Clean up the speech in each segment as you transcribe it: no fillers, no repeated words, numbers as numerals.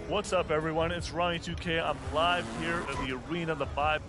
What's up, everyone? It's Ronnie 2k. I'm live here in the arena, the vibe.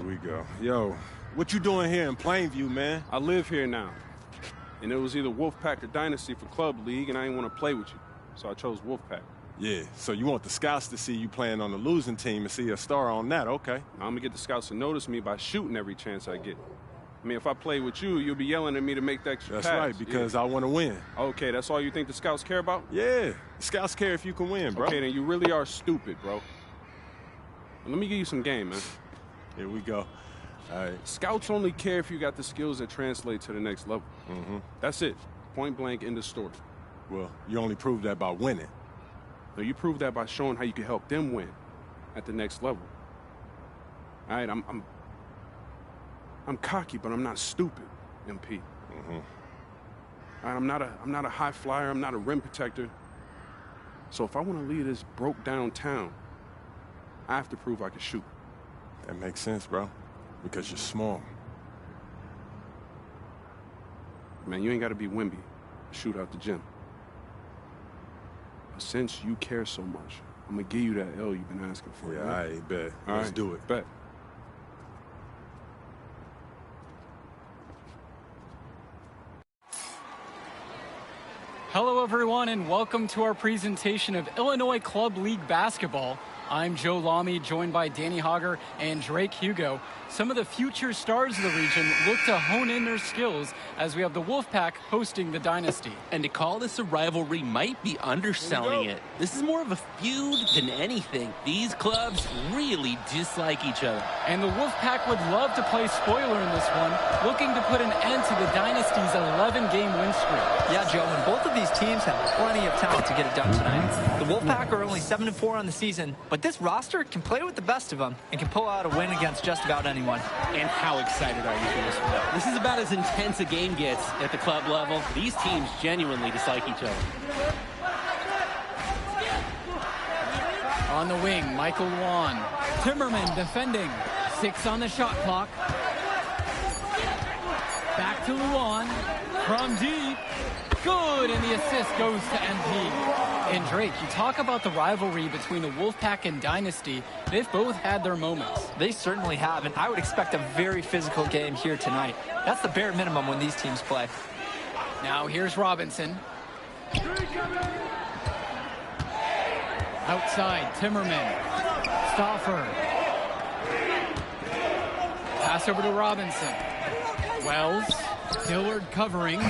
we go. Yo, what you doing here in Plainview, man? I live here now. And it was either Wolfpack or Dynasty for Club League, and I didn't want to play with you. So I chose Wolfpack. Yeah, so you want the scouts to see you playing on the losing team and see a star on that, okay. I'm going to get the scouts to notice me by shooting every chance I get. I mean, if I play with you, you'll be yelling at me to make the extra pass. That's right, because I want to win. Okay, that's all you think the scouts care about? Yeah, the scouts care if you can win, bro. Okay, then you really are stupid, bro. Let me give you some game, man. Here we go. All right. Scouts only care if you got the skills that translate to the next level. That's it. Point blank, end of story. Well, you only prove that by winning. No, you prove that by showing how you can help them win at the next level. All right, I'm cocky, but I'm not stupid, MP. All right, I'm not a high flyer. I'm not a rim protector. So if I want to lead this broke down town, I have to prove I can shoot. That makes sense, bro. Because you're small. Man, you ain't got to be Wimby to shoot out the gym. But since you care so much, I'm going to give you that L you've been asking for. Yeah, right? I bet. All Let's right, do it. Bet. Hello, everyone, and welcome to our presentation of Illinois Club League Basketball. I'm Joe Lamy, joined by Danny Hogger and Drake Hugo. Some of the future stars of the region look to hone in their skills as we have the Wolfpack hosting the Dynasty. And to call this a rivalry might be underselling it. This is more of a feud than anything. These clubs really dislike each other. And the Wolfpack would love to play spoiler in this one, looking to put an end to the Dynasty's 11-game win streak. Yeah, Joe, and both of these teams have plenty of talent to get it done tonight. The Wolfpack are only 7-4 on the season, but this roster can play with the best of them and can pull out a win against just about anyone. And how excited are you for this one? This is about as intense a game gets at the club level. These teams genuinely dislike each other. On the wing, Michael Luan. Timmerman defending. 6 on the shot clock. Back to Luan. From deep. Good, and the assist goes to MP. And Drake, you talk about the rivalry between the Wolfpack and Dynasty. They've both had their moments. They certainly have, and I would expect a very physical game here tonight. That's the bare minimum when these teams play. Now here's Robinson. Outside, Timmerman. Stauffer. Pass over to Robinson. Wells. Dillard covering.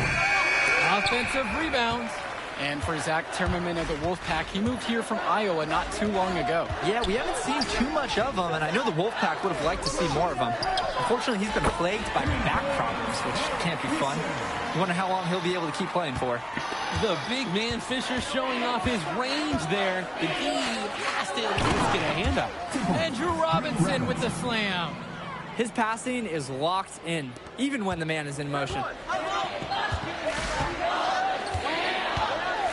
Offensive rebound. And for Zach Timmerman of the Wolfpack, he moved here from Iowa not too long ago. Yeah, we haven't seen too much of him, and I know the Wolfpack would have liked to see more of him. Unfortunately, he's been plagued by back problems, which can't be fun. You wonder how long he'll be able to keep playing for. The big man Fisher showing off his range there. The D has to at least get a hand up. And Drew Robinson with the slam. His passing is locked in, even when the man is in motion.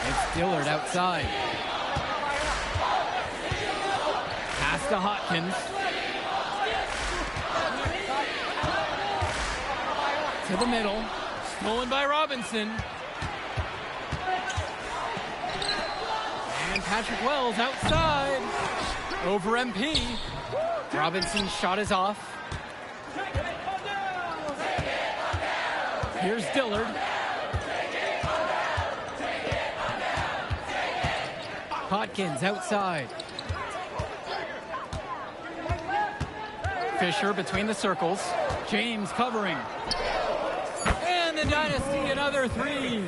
It's Dillard outside. Pass to Hopkins. To the middle. Stolen by Robinson. And Patrick Wells outside. Over MP. Robinson's shot is off. Here's Dillard. Hopkins outside. Fisher between the circles. James covering. And the Dynasty another 3.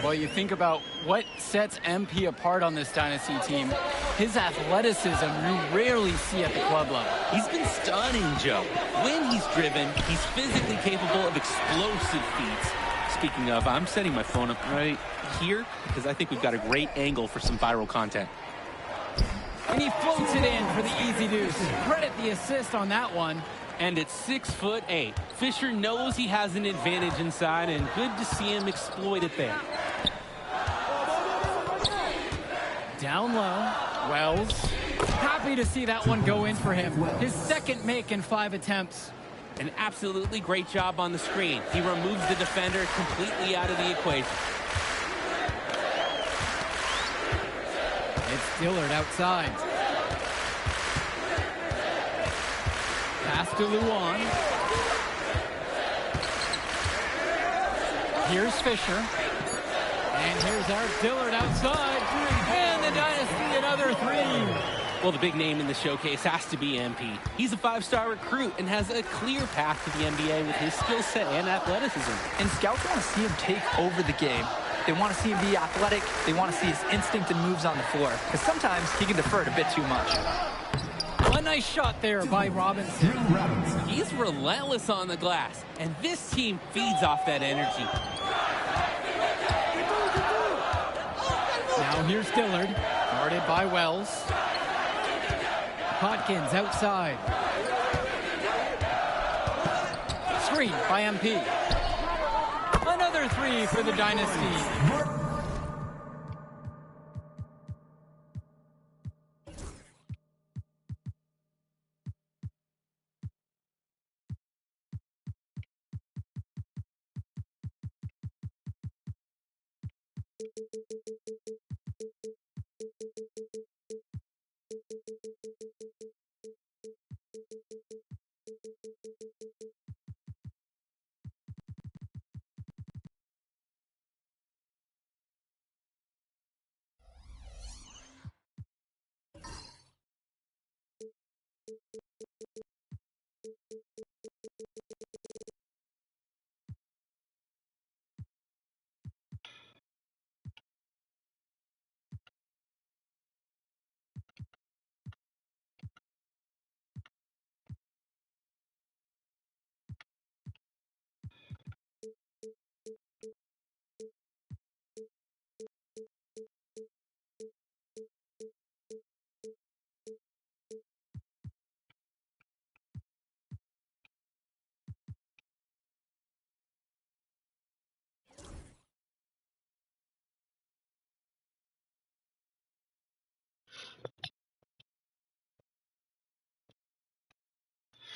Well, you think about what sets MP apart on this Dynasty team. His athleticism you rarely see at the club level. He's been stunning, Joe. When he's driven, he's physically capable of explosive feats. Speaking of, I'm setting my phone up right here because I think we've got a great angle for some viral content. And he floats it in for the easy deuce. Credit the assist on that one. And it's 6'8". Fisher knows he has an advantage inside, and good to see him exploit it there. Down low, Wells. Happy to see that one go in for him. His second make in 5 attempts. An absolutely great job on the screen. He removes the defender completely out of the equation. It's Dillard outside. Pass to Luan. Here's Fisher. And here's Eric Dillard outside. And the Dynasty another 3. Well, the big name in the showcase has to be MP. He's a 5-star recruit and has a clear path to the NBA with his skill set and athleticism. And scouts want to see him take over the game. They want to see him be athletic. They want to see his instinct and moves on the floor. Because sometimes he can defer it a bit too much. A nice shot there by Robinson. He's relentless on the glass, and this team feeds off that energy. Now here's Dillard, guarded by Wells. Hodkins outside. Screen by MP. Another 3 for the Dynasty.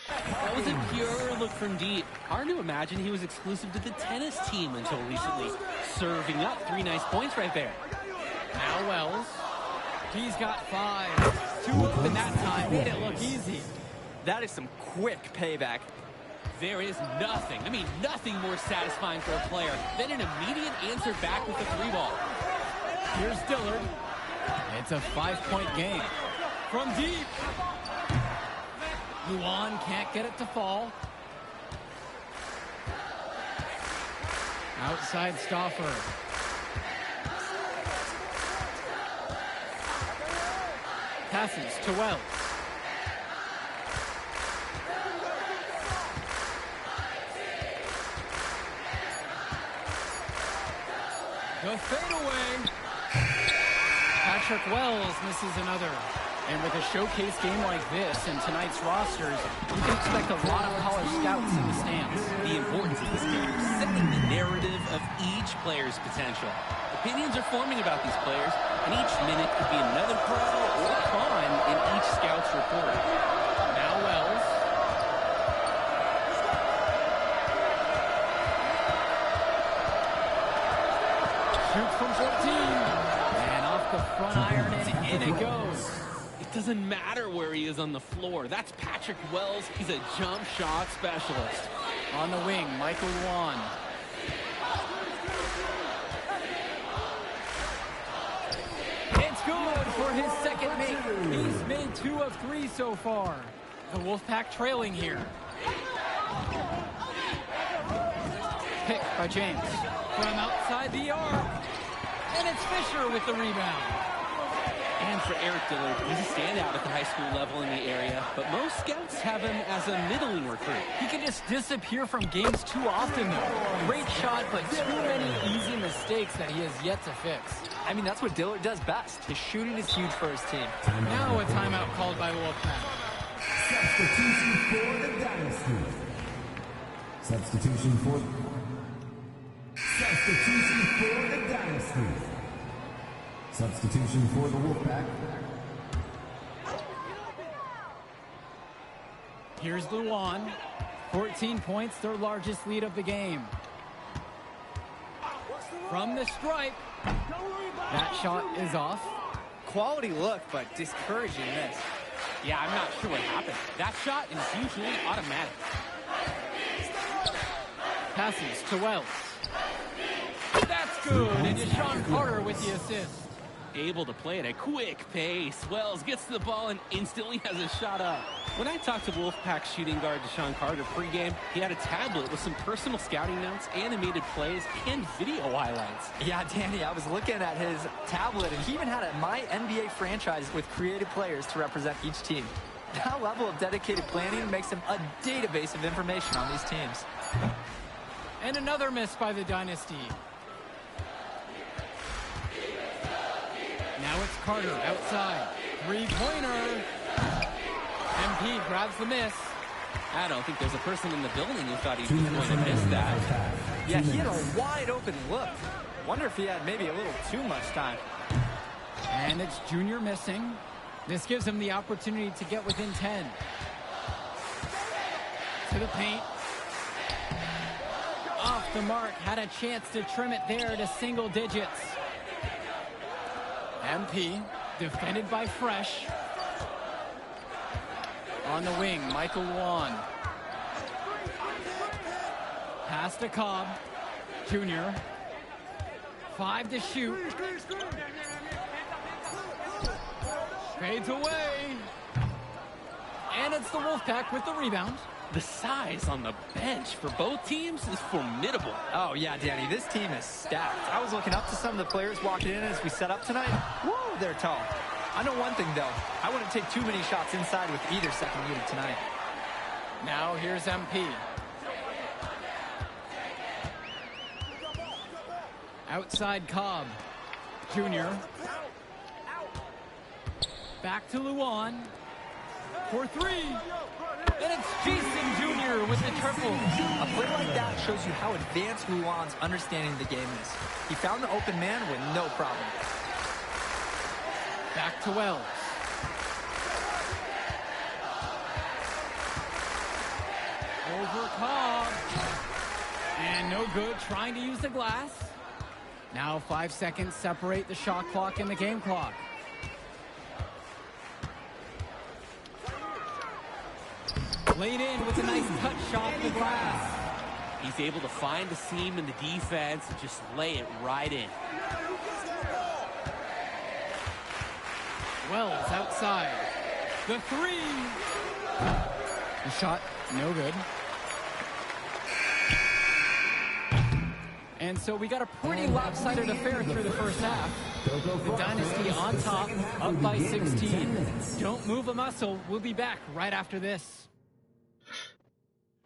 That was a pure look from deep. Hard to imagine he was exclusive to the tennis team until recently. Serving up 3 nice points right there. Now Wells. He's got 5. 2 open that time. Made it look easy. That is some quick payback. There is nothing, I mean nothing more satisfying for a player than an immediate answer back with the 3-ball. Here's Dillard. It's a 5-point game. From deep. Luan can't get it to fall. Outside Stauffer. Passes to Wells. The fadeaway. Patrick Wells misses another. And with a showcase game like this in tonight's rosters, you can expect a lot of college scouts in the stands. The importance of this game, setting the narrative of each player's potential. Opinions are forming about these players, and each minute could be another pro or con in each scout's report. Now Wells. Shoots from 14. And off the front iron, and in it goes. It doesn't matter where he is on the floor. That's Patrick Wells. He's a jump shot specialist. On the wing, Michael Luan. It's good for his second make. He's made 2 of 3 so far. The Wolfpack trailing here. Pick by James. From outside the arc. And it's Fisher with the rebound. And for Eric Dillard, he's a standout at the high school level in the area, but most scouts have him as a middling recruit. He can just disappear from games too often, though. Great shot, but too many easy mistakes that he has yet to fix. I mean, that's what Dillard does best. His shooting is huge for his team. Now a timeout called by Wolfpack. Substitution for the Dynasty. Substitution for the Dynasty. Substitution for the Wolfpack. Here's Luan. 14 points, their largest lead of the game. From the stripe. That shot is off. Quality look, but discouraging miss. Yeah, I'm not sure what happened. That shot is usually automatic. Passes to Wells. That's good, and Deshaun Carter with the assist. Able to play at a quick pace. Wells gets to the ball and instantly has a shot up. When I talked to Wolfpack shooting guard Deshaun Carter pregame, he had a tablet with some personal scouting notes, animated plays, and video highlights. Yeah, Danny, I was looking at his tablet, and he even had a My NBA franchise with creative players to represent each team. That level of dedicated planning makes him a database of information on these teams. And another miss by the Dynasty. Now it's Carter outside. Three-pointer. MP grabs the miss. I don't think there's a person in the building who thought he was going to miss that. Yeah, he had a wide open look. Wonder if he had maybe a little too much time. And it's Junior missing. This gives him the opportunity to get within 10. To the paint. Off the mark. Had a chance to trim it there to single digits. MP defended by Fresh. On the wing, Michael Wan. Pass to Cobb. Junior. 5 to shoot. Fades away. And it's the Wolfpack with the rebound. The size on the bench for both teams is formidable. Oh, yeah, Danny, this team is stacked. I was looking up to some of the players walking in as we set up tonight. Woo, they're tall. I know one thing, though. I wouldn't take too many shots inside with either second unit tonight. Now here's MP. Outside Cobb. Junior. Back to Luan. For 3. And it's Jason Jr. with the triple. A play like that shows you how advanced Luan's understanding of the game is. He found the open man with no problem. Back to Wells. Over Cobb. And no good, trying to use the glass. Now 5 seconds separate the shot clock and the game clock. Laid in with a nice cut shot to the glass. He's able to find the seam in the defense and just lay it right in. Wells outside. The 3. The shot, no good. And so we got a pretty lopsided affair through the first half. The Dynasty on top, up by 16. Don't move a muscle. We'll be back right after this.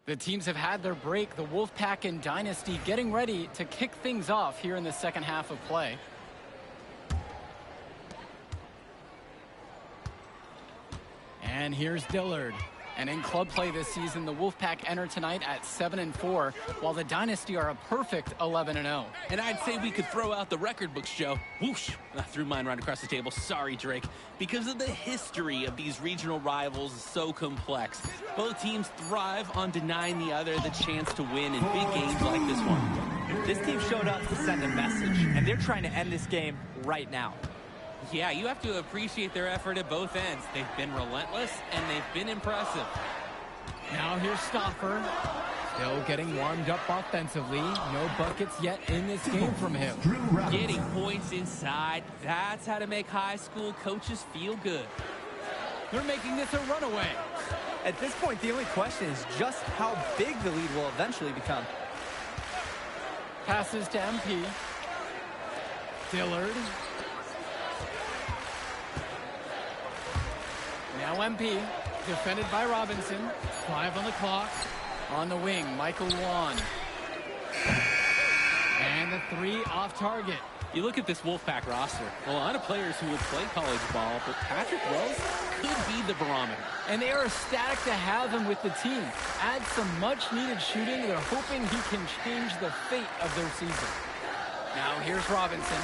The teams have had their break. The Wolfpack and Dynasty getting ready to kick things off here in the second half of play. And here's Dillard. And in club play this season, the Wolfpack enter tonight at 7-4, while the Dynasty are a perfect 11-0. And I'd say we could throw out the record books, Joe. Whoosh! I threw mine right across the table. Sorry, Drake. Because of the history of these regional rivals is so complex. Both teams thrive on denying the other the chance to win in big games like this one. This team showed up to send a message, and they're trying to end this game right now. Yeah, you have to appreciate their effort at both ends. They've been relentless, and they've been impressive. Now here's Stoffer. Still getting warmed up offensively. No buckets yet in this game from him. Getting points inside. That's how to make high school coaches feel good. They're making this a runaway. At this point, the only question is just how big the lead will eventually become. Passes to MP. Dillard. Now MP, defended by Robinson. 5 on the clock. On the wing, Michael Wan. And the 3 off target. You look at this Wolfpack roster. A lot of players who would play college ball, but Patrick Wells could be the barometer. And they are ecstatic to have him with the team. Add some much-needed shooting. They're hoping he can change the fate of their season. Now here's Robinson.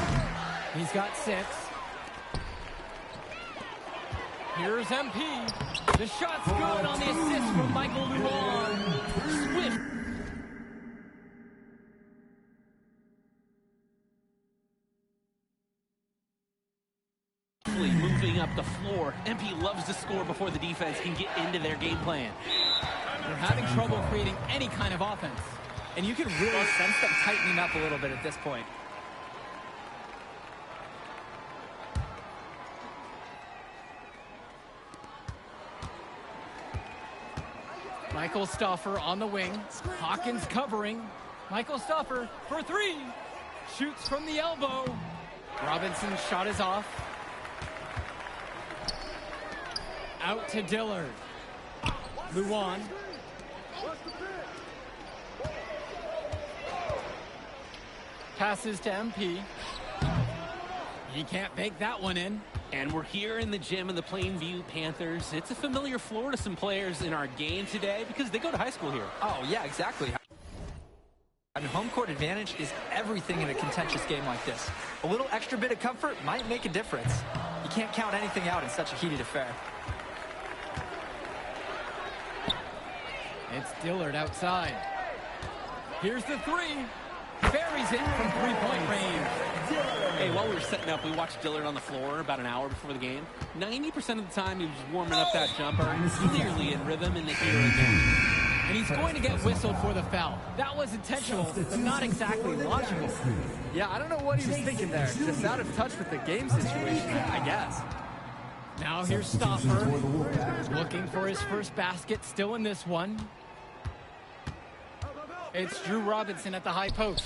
He's got 6. Here's MP. The shot's good on the assist from Michael Luan. Swift. Moving opening up the floor. MP loves to score before the defense can get into their game plan. They're having trouble creating any kind of offense. And you can really sense them tightening up a little bit at this point. Michael Stauffer on the wing. Hawkins covering. Michael Stauffer for three. Shoots from the elbow. Robinson's shot is off. Out to Dillard. Luan. Passes to MP. He can't bake that one in. And we're here in the gym of the Plainview Panthers. It's a familiar floor to some players in our game today because they go to high school here. Oh, yeah, exactly. Having home court advantage is everything in a contentious game like this. A little extra bit of comfort might make a difference. You can't count anything out in such a heated affair. It's Dillard outside. Here's the three. Buries it from three-point range. Hey, while we were setting up, we watched Dillard on the floor about an hour before the game. 90% of the time, he was warming up that jumper, clearly in rhythm in the here and now. And he's going to get whistled for the foul. That was intentional, but not exactly logical. Yeah, I don't know what he was thinking there. Just out of touch with the game situation, I guess. Now here's Stauffer, looking for his first basket, still in this one. It's Drew Robinson at the high post.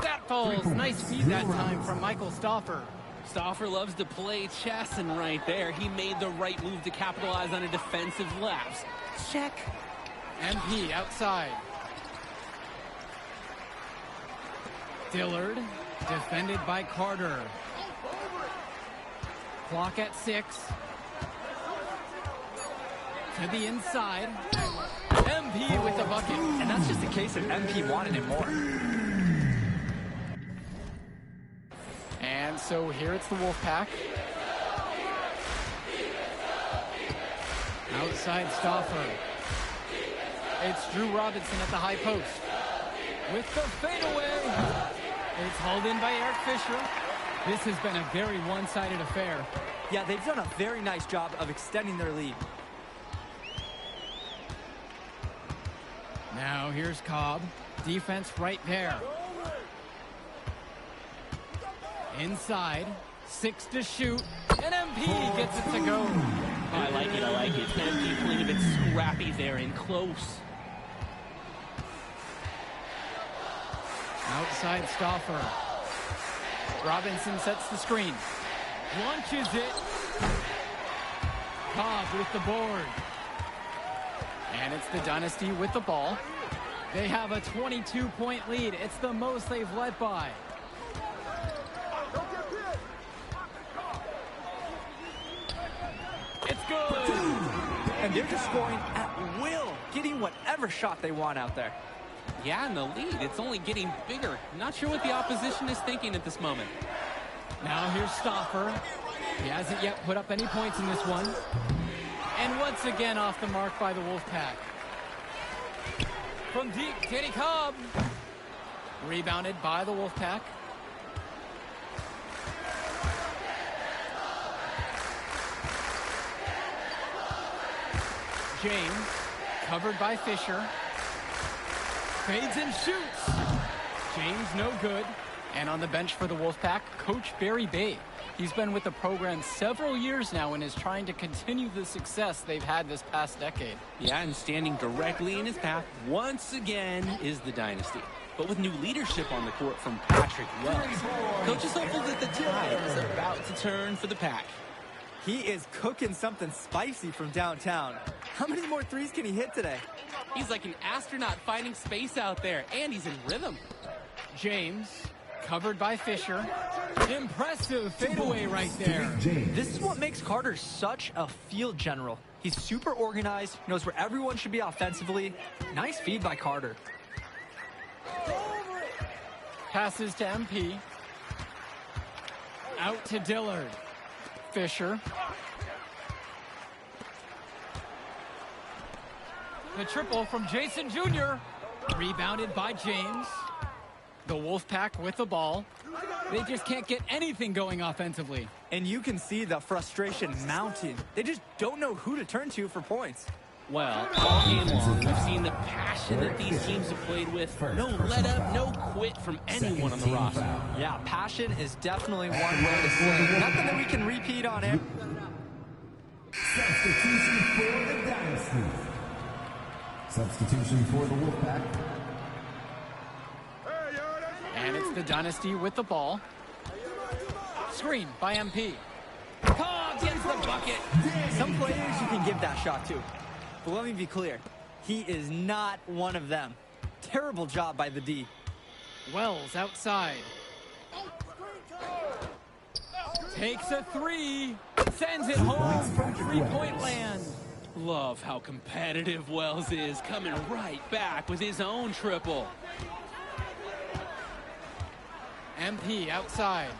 That falls. Nice feed that time from Michael Stauffer. Stauffer loves to play chess, and right there, he made the right move to capitalize on a defensive lapse. Check. MP outside. Dillard, defended by Carter. Clock at 6. To the inside. MP with the bucket. And that's just a case of MP wanted it more. And so here it's the Wolfpack. Outside Stauffer. It's Drew Robinson at the high post. With the fadeaway. It's hauled in by Eric Fisher. This has been a very one-sided affair. Yeah, they've done a very nice job of extending their lead. Now here's Cobb. Defense right there. Inside. 6 to shoot. And MP gets it to go. I like it, I like it. MP playing a bit scrappy there and close. Outside Stauffer. Robinson sets the screen. Launches it. Cobb with the board. And it's the Dynasty with the ball. They have a 22-point lead. It's the most they've led by. It's good. And they're just scoring at will, getting whatever shot they want out there. Yeah, and the lead, it's only getting bigger. Not sure what the opposition is thinking at this moment. Now here's Stauffer. He hasn't yet put up any points in this one. And once again off the mark by the Wolfpack. From deep, Danny Cobb. Rebounded by the Wolfpack. James, covered by Fisher. Fades and shoots. James no good. And on the bench for the Wolfpack, Coach Barry Bay. He's been with the program several years now and is trying to continue the success they've had this past decade. Yeah, and standing directly in his path once again is the Dynasty. But with new leadership on the court from Patrick Wells, Coach is hopeful that the tide is about to turn for the Pack. He is cooking something spicy from downtown. How many more threes can he hit today? He's like an astronaut finding space out there, and he's in rhythm. James, covered by Fisher. Impressive fadeaway right there. This is what makes Carter such a field general. He's super organized, knows where everyone should be offensively. Nice feed by Carter. Passes to MP. Out to Dillard. Fisher. The triple from Jason Jr. Rebounded by James. The Wolfpack with the ball. They just can't get anything going offensively. And you can see the frustration mounting. They just don't know who to turn to for points. Well, all game long, we've seen the passion that these teams have played with. No let up, no quit from anyone on the roster. Yeah, passion is definitely one way to say it. Nothing that we can repeat on air. Substitution for the Dynasty. Substitution for the Wolfpack. And it's the Dynasty with the ball. Screen by MP. Cobb gets the bucket. Some players you can give that shot to. But let me be clear, he is not one of them. Terrible job by the D. Wells outside. Takes a three. Sends it home from three-point land. Love how competitive Wells is, coming right back with his own triple. MP outside.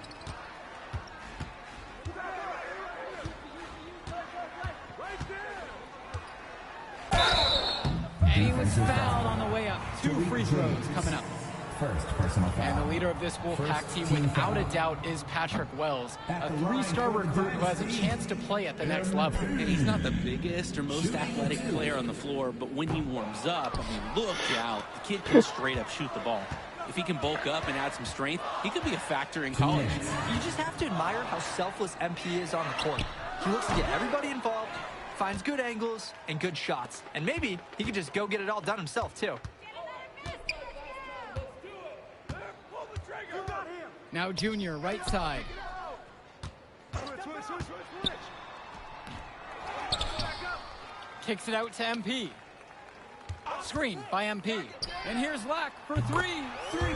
And he was fouled on the way up. 2 free throws coming up. First personal foul. And the leader of this Wolfpack team, without a doubt, is Patrick Wells, a 3-star recruit who has a chance to play at the next level. And he's not the biggest or most athletic player on the floor, but when he warms up, I mean, look out. The kid can straight up shoot the ball. If he can bulk up and add some strength, he could be a factor in college. You just have to admire how selfless MP is on the court. He looks to get everybody involved, finds good angles and good shots. And maybe he could just go get it all done himself, too. Now Junior, right side. Kicks it out to MP. Screen by MP. And here's Lack for three.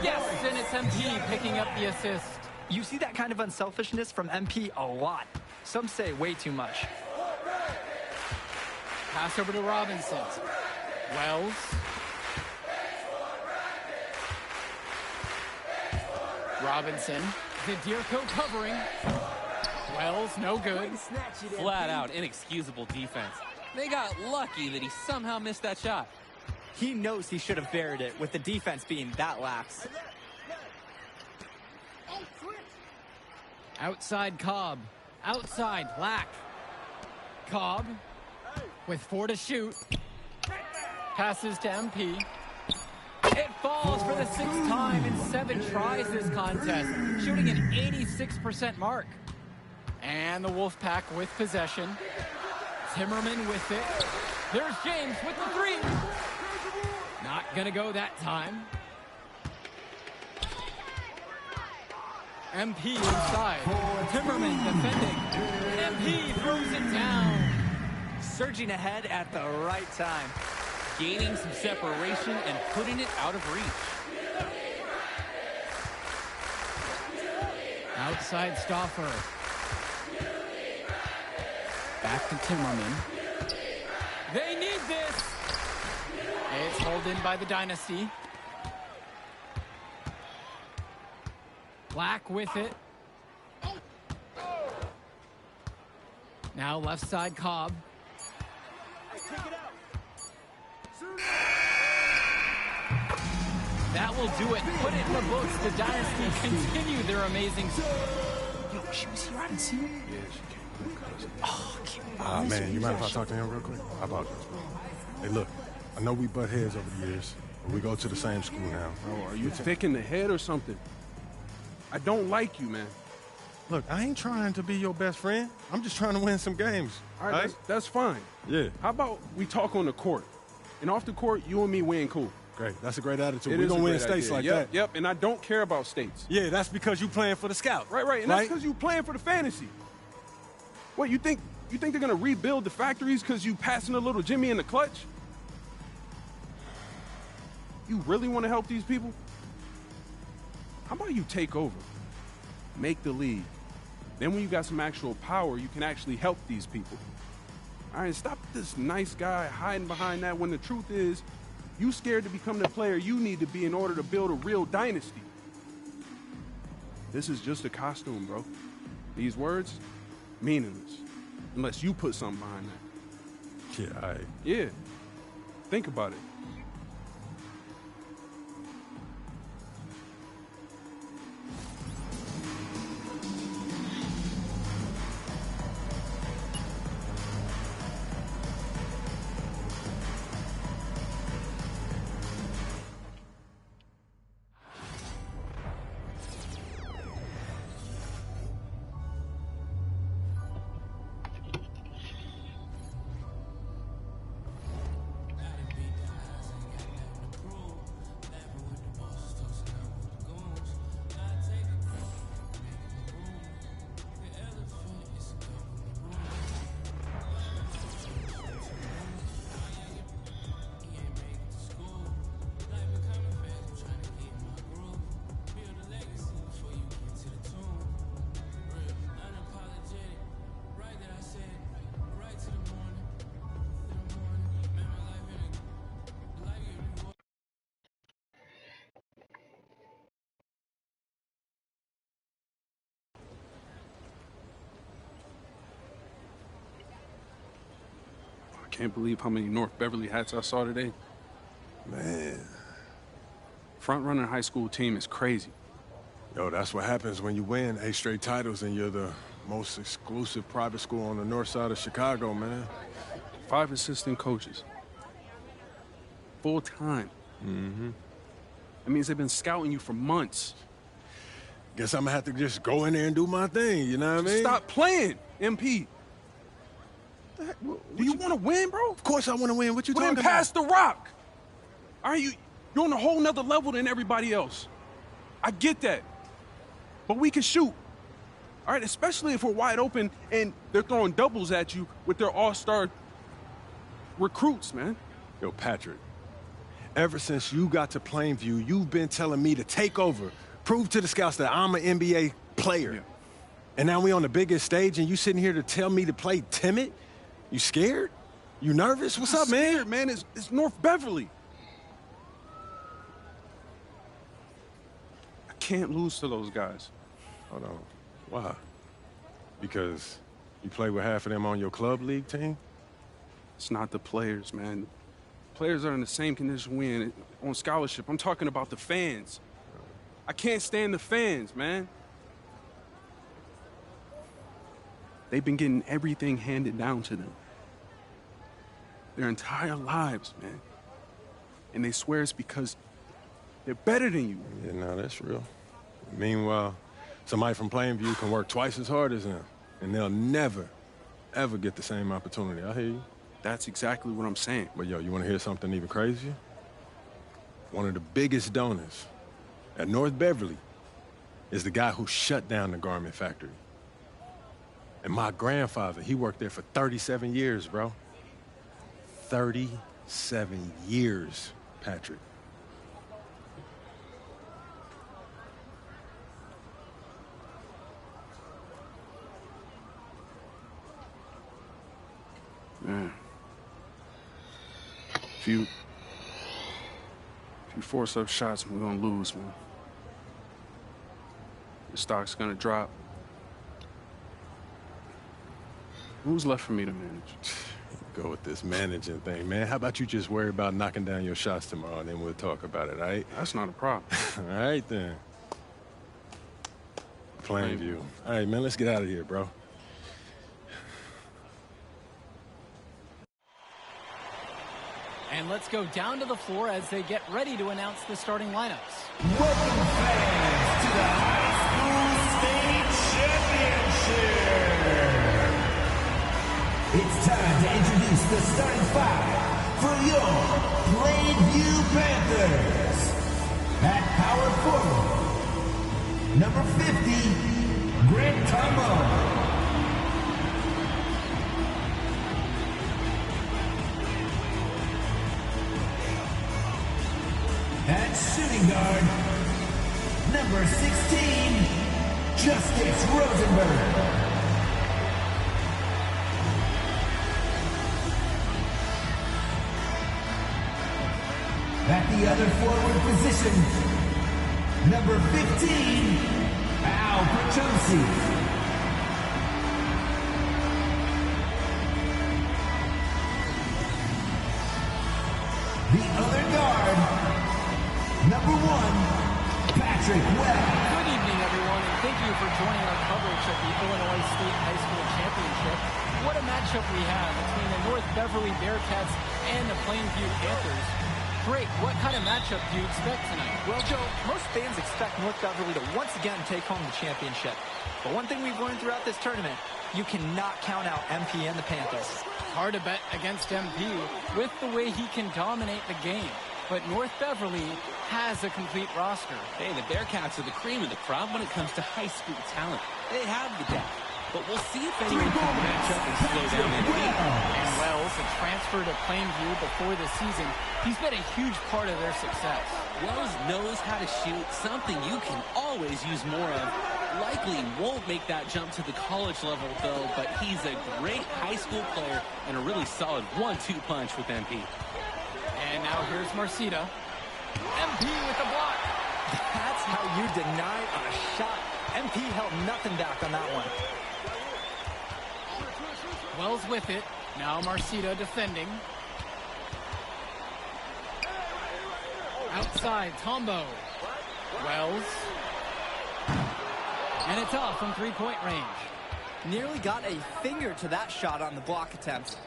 Yes, and it's MP picking up the assist. You see that kind of unselfishness from MP a lot. Some say way too much. Pass over to Robinson. Wells. Robinson. Zadirko covering. Wells, no good. Flat out inexcusable defense. They got lucky that he somehow missed that shot. He knows he should have buried it with the defense being that lax. Outside Cobb. Outside Lack. Cobb with 4 to shoot. Passes to MP. It falls for the 6th time in 7 tries this contest, shooting an 86% mark. And the Wolfpack with possession. Timmerman with it. There's James with the 3. Not gonna go that time. MP inside. Timmerman defending. MP throws it down. Surging ahead at the right time. Gaining some separation and putting it out of reach. Outside Stauffer. Back to Timmerman. They need this. It's held in by the Dynasty. Black with it. Now left side Cobb. That will do it. Put it in the books. The Dynasty continue their amazing. Yo, she was here. I didn't see her. Yeah, she came. Ah, man, you mind if I talk to him real quick? I apologize, bro. Hey, look, I know we butt heads over the years, but we go to the same school now. Oh, are you thick in the head or something? I don't like you, man. Look, I ain't trying to be your best friend. I'm just trying to win some games. All right, that's fine. Yeah. How about we talk on the court? And off the court, you and me win cool. Great. That's a great attitude. It We're is going a to win great states idea. like Yep, that. Yep, and I don't care about states. Yeah, that's because you playing for the Scout. Right, and that's because you playing for the fantasy. What, you think they're going to rebuild the factories because you passing a little Jimmy in the clutch? You really want to help these people? How about you take over? Make the league. Then when you got some actual power, you can actually help these people. All right, stop this nice guy hiding behind that when the truth is, you scared to become the player you need to be in order to build a real dynasty. This is just a costume, bro. These words, meaningless. Unless you put something behind that. Yeah, all right. Yeah. Think about it. can't believe how many North Beverly hats I saw today. Man. Front-runner high school team is crazy. Yo, that's what happens when you win 8 straight titles and you're the most exclusive private school on the north side of Chicago, man. 5 assistant coaches. Full time. Mm-hmm. That means they've been scouting you for months. Guess I'm gonna have to just go in there and do my thing, you know what I mean? Stop playing, MP. Do you want to win, bro? Of course I want to win. What you Well, talking then about? pass the rock. All right, you're on a whole nother level than everybody else. I get that. But we can shoot. All right, especially if we're wide open and they're throwing doubles at you with their all-star recruits, man. Yo, Patrick, ever since you got to Plainview, you've been telling me to take over, prove to the scouts that I'm an NBA player. Yeah. And now we on the biggest stage and you sitting here to tell me to play timid? You scared? You nervous? What's up, man? Scared, man. It's North Beverly. I can't lose to those guys. Hold on. Why? Because you play with half of them on your club league team? It's not the players, man. Players are in the same condition we in on scholarship. I'm talking about the fans. I can't stand the fans, man. They've been getting everything handed down to them their entire lives, man. And they swear it's because they're better than you. Yeah, no, that's real. Meanwhile, somebody from Plainview can work twice as hard as them, and they'll never, ever get the same opportunity. I hear you. That's exactly what I'm saying. But yo, you want to hear something even crazier? One of the biggest donors at North Beverly is the guy who shut down the garment factory. And my grandfather, he worked there for 37 years, bro. 37 years, Patrick. Man. If you force up shots, we're gonna lose, man. The stock's gonna drop. Who's left for me to manage? Go with this managing thing, man. How about you just worry about knocking down your shots tomorrow, and then we'll talk about it, all right? That's not a problem. All right, then. Plainview. All right, man, let's get out of here, bro. And let's go down to the floor as they get ready to announce the starting lineups. Welcome fans to the High School State Championship. It's time to introduce the starting 5 for your Plainview Panthers. At power forward, number 50, Grant Carmo. At shooting guard, number 16, Justice Rosenberg. At the other forward position, number 15, Al Pachosi. The other guard, number 1, Patrick Webb. Good evening, everyone, and thank you for joining our coverage of the Illinois State High School Championship. What a matchup we have between the North Beverly Bearcats and the Plainview Panthers. Drake, what kind of matchup do you expect tonight? Well, Joe, most fans expect North Beverly to once again take home the championship. But one thing we've learned throughout this tournament, you cannot count out MP and the Panthers. Hard to bet against MP with the way he can dominate the game. But North Beverly has a complete roster. Hey, the Bearcats are the cream of the crop when it comes to high school talent. They have the depth. But we'll see if anyone can match up and slow down MP. And Wells, a transfer to Plainview before the season, he's been a huge part of their success. Wells knows how to shoot, something you can always use more of. Likely won't make that jump to the college level, though, but he's a great high school player and a really solid 1-2 punch with MP. And now here's Marcita. MP with the block. That's how you deny a shot. MP held nothing back on that one. Wells with it. Now Marcita defending. Outside, Tombo. Wells. And it's off from three-point range. Nearly got a finger to that shot on the block attempt.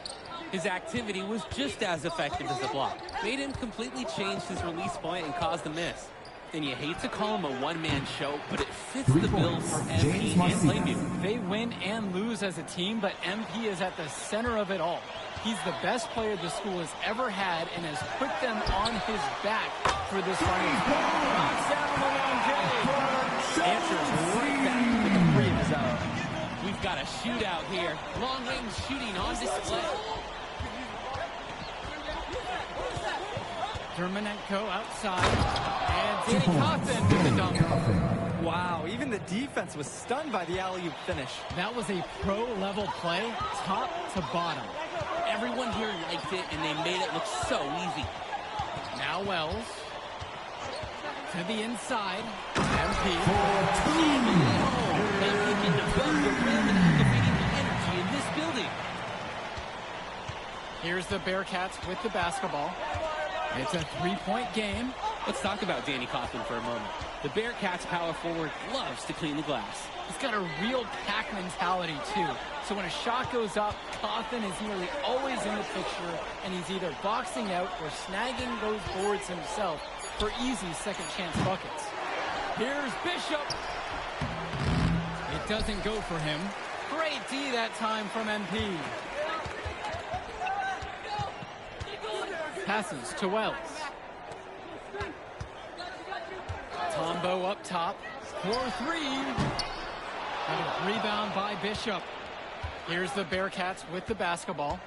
His activity was just as effective as the block. Made him completely change his release point and caused the miss. And you hate to call him a one-man show, but it fits the bill for MP and Plainview. They win and lose as a team, but MP is at the center of it all. He's the best player the school has ever had and has put them on his back for this final. Knocks down the long J. Answers right back with a three of his own. We've got a shootout here. Long-range shooting on display. Dermanenko outside. And Danny Coffin with the dunk. Wow, even the defense was stunned by the alley-oop finish. That was a pro-level play, top to bottom. Everyone here liked it, and they made it look so easy. Now Wells. To the inside. MP. MP getting above the rim and activating the energy in this building. Here's the Bearcats with the basketball. It's a three-point game. Let's talk about Danny Coughlin for a moment. The Bearcats power forward loves to clean the glass. He's got a real pack mentality, too. So when a shot goes up, Coughlin is nearly always in the picture, and he's either boxing out or snagging those boards himself for easy second-chance buckets. Here's Bishop. It doesn't go for him. Great D that time from MP. Passes to Wells. Tombo up top for three. And a rebound by Bishop. Here's the Bearcats with the basketball.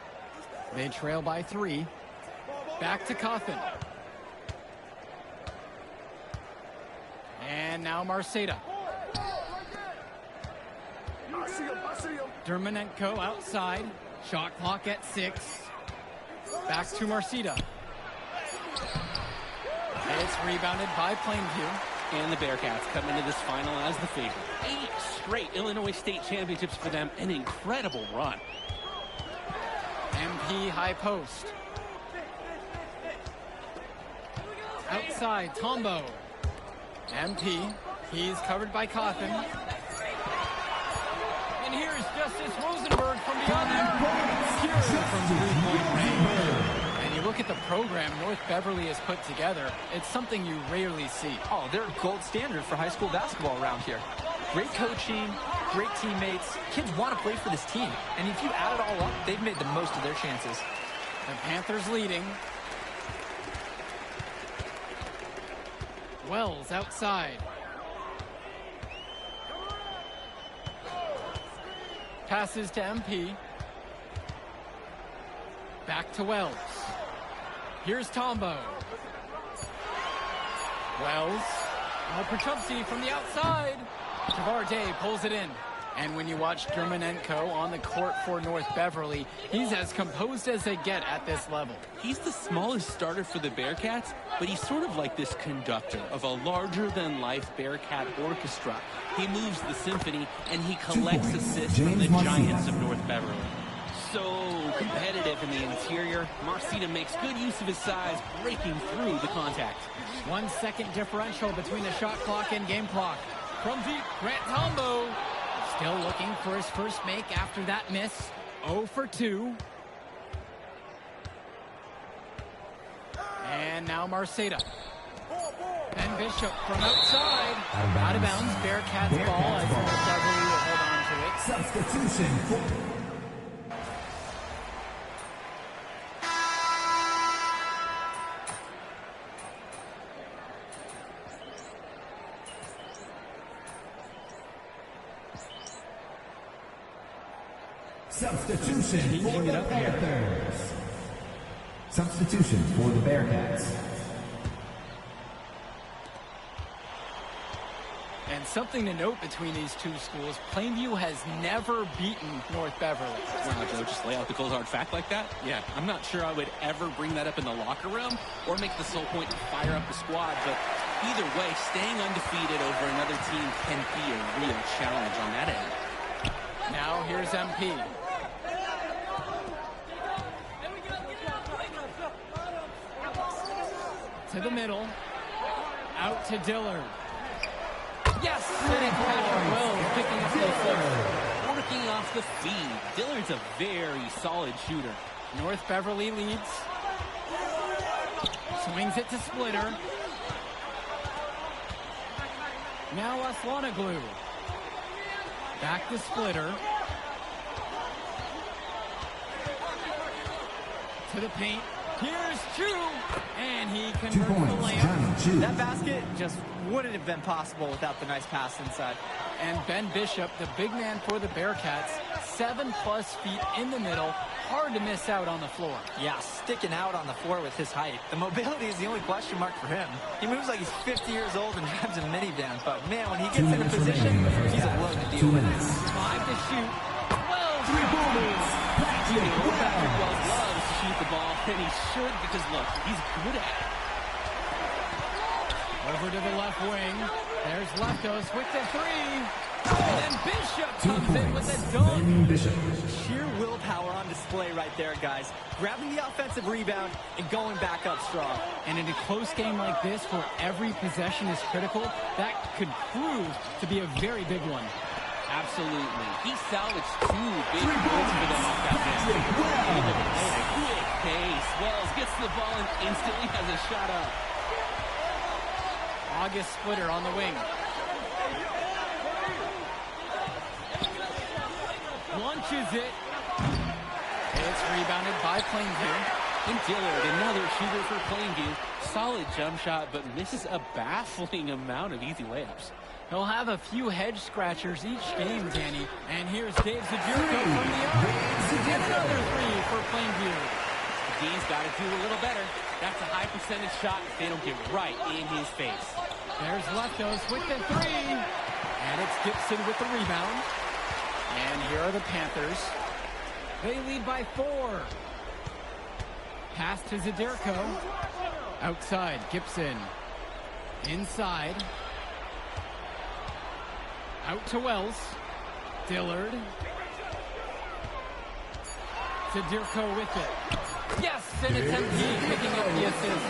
They trail by three. Back to Coffin. And now Marceta. Dermanenko outside. Shot clock at 6. Back to Marceta. It's rebounded by Plainview. And the Bearcats come into this final as the favorite. 8 straight Illinois State championships for them. An incredible run. MP high post. Outside, Tombo. MP. He's covered by Coffin. And here's Justice Rosenberg from beyond the arc. Secured from three-point range. And you look at the program North Beverly has put together, it's something you rarely see. Oh, they're gold standard for high school basketball around here. Great coaching, great teammates. Kids want to play for this team. And if you add it all up, they've made the most of their chances. The Panthers leading. Wells outside. Passes to MP. Back to Wells. Here's Tombo. Wells. Oh, Perchupsky from the outside. Javarde pulls it in. And when you watch Dermanenko on the court for North Beverly, he's as composed as they get at this level. He's the smallest starter for the Bearcats, but he's sort of like this conductor of a larger-than-life Bearcat orchestra. He moves the symphony, and he collects assists from the giants of North Beverly. So competitive in the interior, Marcita makes good use of his size, breaking through the contact. 1 second differential between the shot clock and game clock. From deep, Grant Tombo. Still looking for his first make after that miss. 0 for 2. And now Marceta. And Bishop from outside. Out of bounds. Bearcats ball as North Beverly will hold on to it. Substitution. Substitution for the Panthers. Substitution for the Bearcats. And something to note between these two schools, Plainview has never beaten North Beverly. Wow, Joe, just lay out the cold hard fact like that? Yeah, I'm not sure I would ever bring that up in the locker room or make the sole point to fire up the squad, but either way, staying undefeated over another team can be a real challenge on that end. Now here's MP. To the middle. Out to Dillard. Yes! Sitting Patrick Wells picking up the first. Working off the feed. Dillard's a very solid shooter. North Beverly leads. Swings it to Splitter. Now Aslanoglu. Back to Splitter. To the paint. Here's Chu. And he converts 2 the points. layup. Johnny Chu. That basket just wouldn't have been possible without the nice pass inside. And Ben Bishop, the big man for the Bearcats, 7+ feet in the middle. Hard to miss out on the floor. Yeah, sticking out on the floor with his height. The mobility is the only question mark for him. He moves like he's 50 years old and drives a minivan. But, man, when he gets in a position, he's a load to deal 2 with. minutes. 5 to shoot. Wells. Patrick Wells loves to shoot the ball, and he should because, look, he's good at it. Over to the left wing. There's Leftos with the three. And then Bishop 2 comes in with points. a dunk. Ben Bishop. Sheer willpower on display right there, guys. Grabbing the offensive rebound and going back up strong. And in a close game like this, where every possession is critical, that could prove to be a very big one. Absolutely. He salvaged 2 big points for them off that bench. At a quick pace. Wells gets the ball and instantly has a shot up. August Splitter on the wing. Launches it. It's rebounded by Plainview. And Dillard, another shooter for Plainview. Solid jump shot, but misses a baffling amount of easy layups. He'll have a few head scratchers each game, Danny. And here's Dave Zadirko from the arc. And another three for Plainview. D's got to do a little better. That's a high percentage shot if they don't get right in his face. There's Leftos with the three. And it's Gibson with the rebound. And here are the Panthers. They lead by 4. Pass to Zadirko. Outside, Gibson. Inside. Out to Wells. Dillard. Zadirko with it. Yes, and it's MP picking up the assist.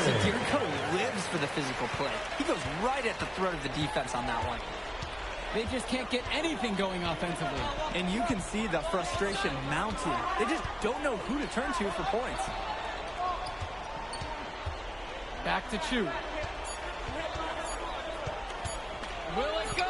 Zadirko lives for the physical play. He goes right at the throat of the defense on that one. They just can't get anything going offensively. And you can see the frustration mounting. They just don't know who to turn to for points. Back to Chu. Will it go?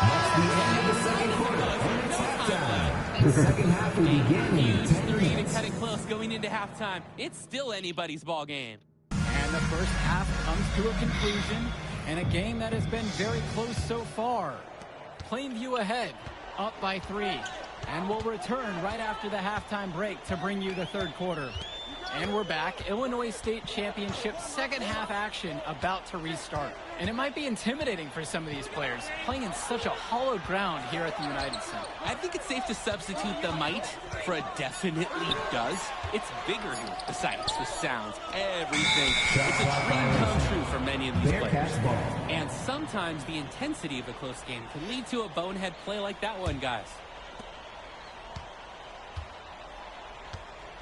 That's the end of the second quarter. It's halftime. The second half will begin in Huge 10 3 to minutes. cut it close going into halftime. It's still anybody's ball game. And the first half comes to a conclusion in a game that has been very close so far. Plainview ahead, up by 3. And we'll return right after the halftime break to bring you the third quarter. And we're back. Illinois State Championship second half action about to restart. And it might be intimidating for some of these players, playing in such a hollowed ground here at the United Center. I think it's safe to substitute the might for a definitely does. It's bigger here. The sights, the sounds, everything. It's a dream come true for many of these players. Bearcats ball. And sometimes the intensity of a close game can lead to a bonehead play like that one, guys.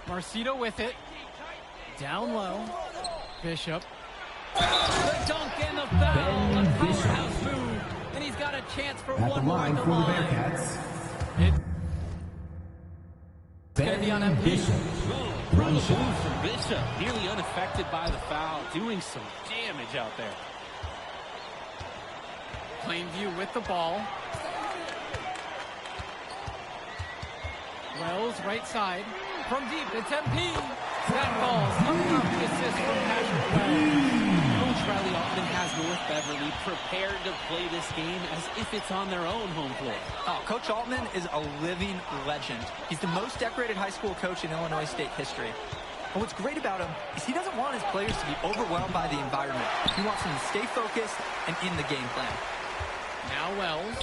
Marcito with it. Down low. Bishop. The dunk and the foul. A powerhouse move. And he's got a chance for At the one more line at the for the line. Bearcats. It's going to be on Ben MP. Bishop. Brutal move from Bishop. Nearly unaffected by the foul. Doing some damage out there. Plainview with the ball. Wells, right side. From deep, it's MP. That falls. Up the assist from Patrick Wells. Coach Riley Altman has North Beverly prepared to play this game as if it's on their own home floor. Oh, Coach Altman is a living legend. He's the most decorated high school coach in Illinois State history. And what's great about him is he doesn't want his players to be overwhelmed by the environment. He wants them to stay focused and in the game plan. Now Wells.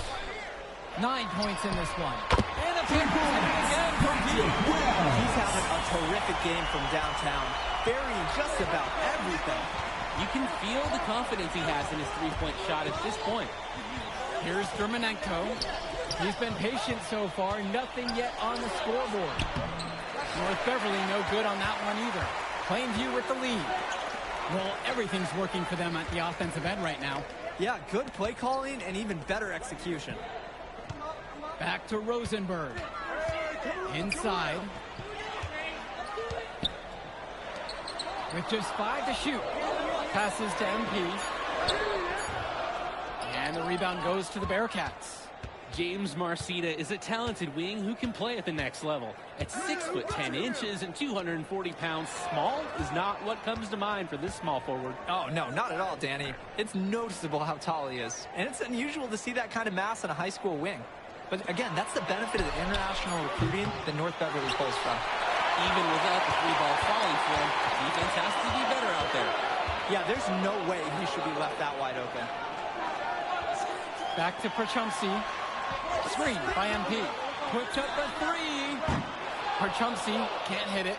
9 points in this one. And the Panthers again from deep. He's having a terrific game from downtown, burying just about everything. You can feel the confidence he has in his three-point shot at this point. Here's Dermanenko. He's been patient so far. Nothing yet on the scoreboard. North Beverly no good on that one either. Plainview with the lead. Well, everything's working for them at the offensive end right now. Yeah, good play calling and even better execution. Back to Rosenberg. Inside. With just 5 to shoot. Passes to MP. And the rebound goes to the Bearcats. James Marcita is a talented wing who can play at the next level. At 6'10" and 240 pounds, small is not what comes to mind for this small forward. Oh, no, not at all, Danny. It's noticeable how tall he is. And it's unusual to see that kind of mass in a high school wing. But again, that's the benefit of the international recruiting that North Beverly pulls from. Even without the 3 ball falling for him, defense has to be better out there. Yeah, there's no way he should be left that wide open. Back to Perchumsey. Screen by MP. Puts up a 3. Perchumsey can't hit it.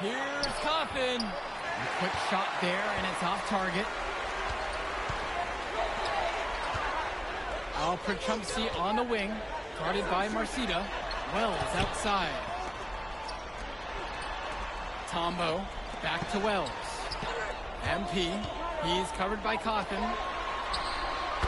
Here's Coffin. A quick shot there, and it's off target. Al Perchumsey on the wing, guarded by Marcita. Wells outside. Tombo back to Wells. MP, he's covered by Coffin.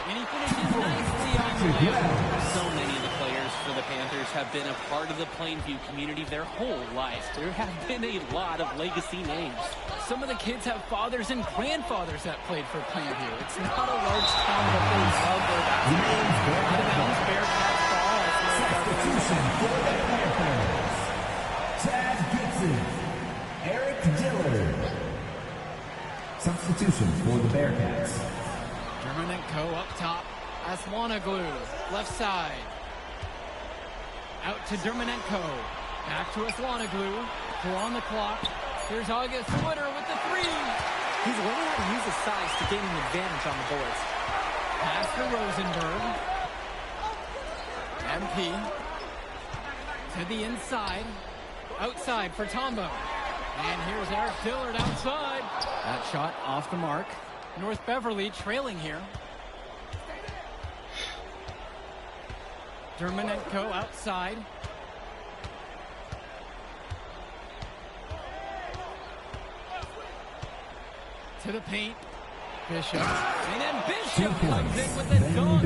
And he finishes nicely on the layup. So many of the players for the Panthers have been a part of the Plainview community their whole life. There have been a lot of legacy names. Some of the kids have fathers and grandfathers that played for Plainview. It's not a large town, but they love their basketball. Out of bounds, Bearcats ball. Substitution for the Panthers. Chad Gibson. Eric Dillard. Substitution for the Bearcats. Germanenko up top. Aswanoglu, left side. Out to Dermanenko. Back to Aswanoglu. 4 on the clock. Here's August Witter with the 3. He's learning how to use his size to gain an advantage on the boards. Pass to Rosenberg. MP. To the inside. Outside for Tombo. And here's Eric Dillard outside. That shot off the mark. North Beverly trailing here. Dermanenko outside. To the paint. Bishop. And then Bishop comes in with a dunk.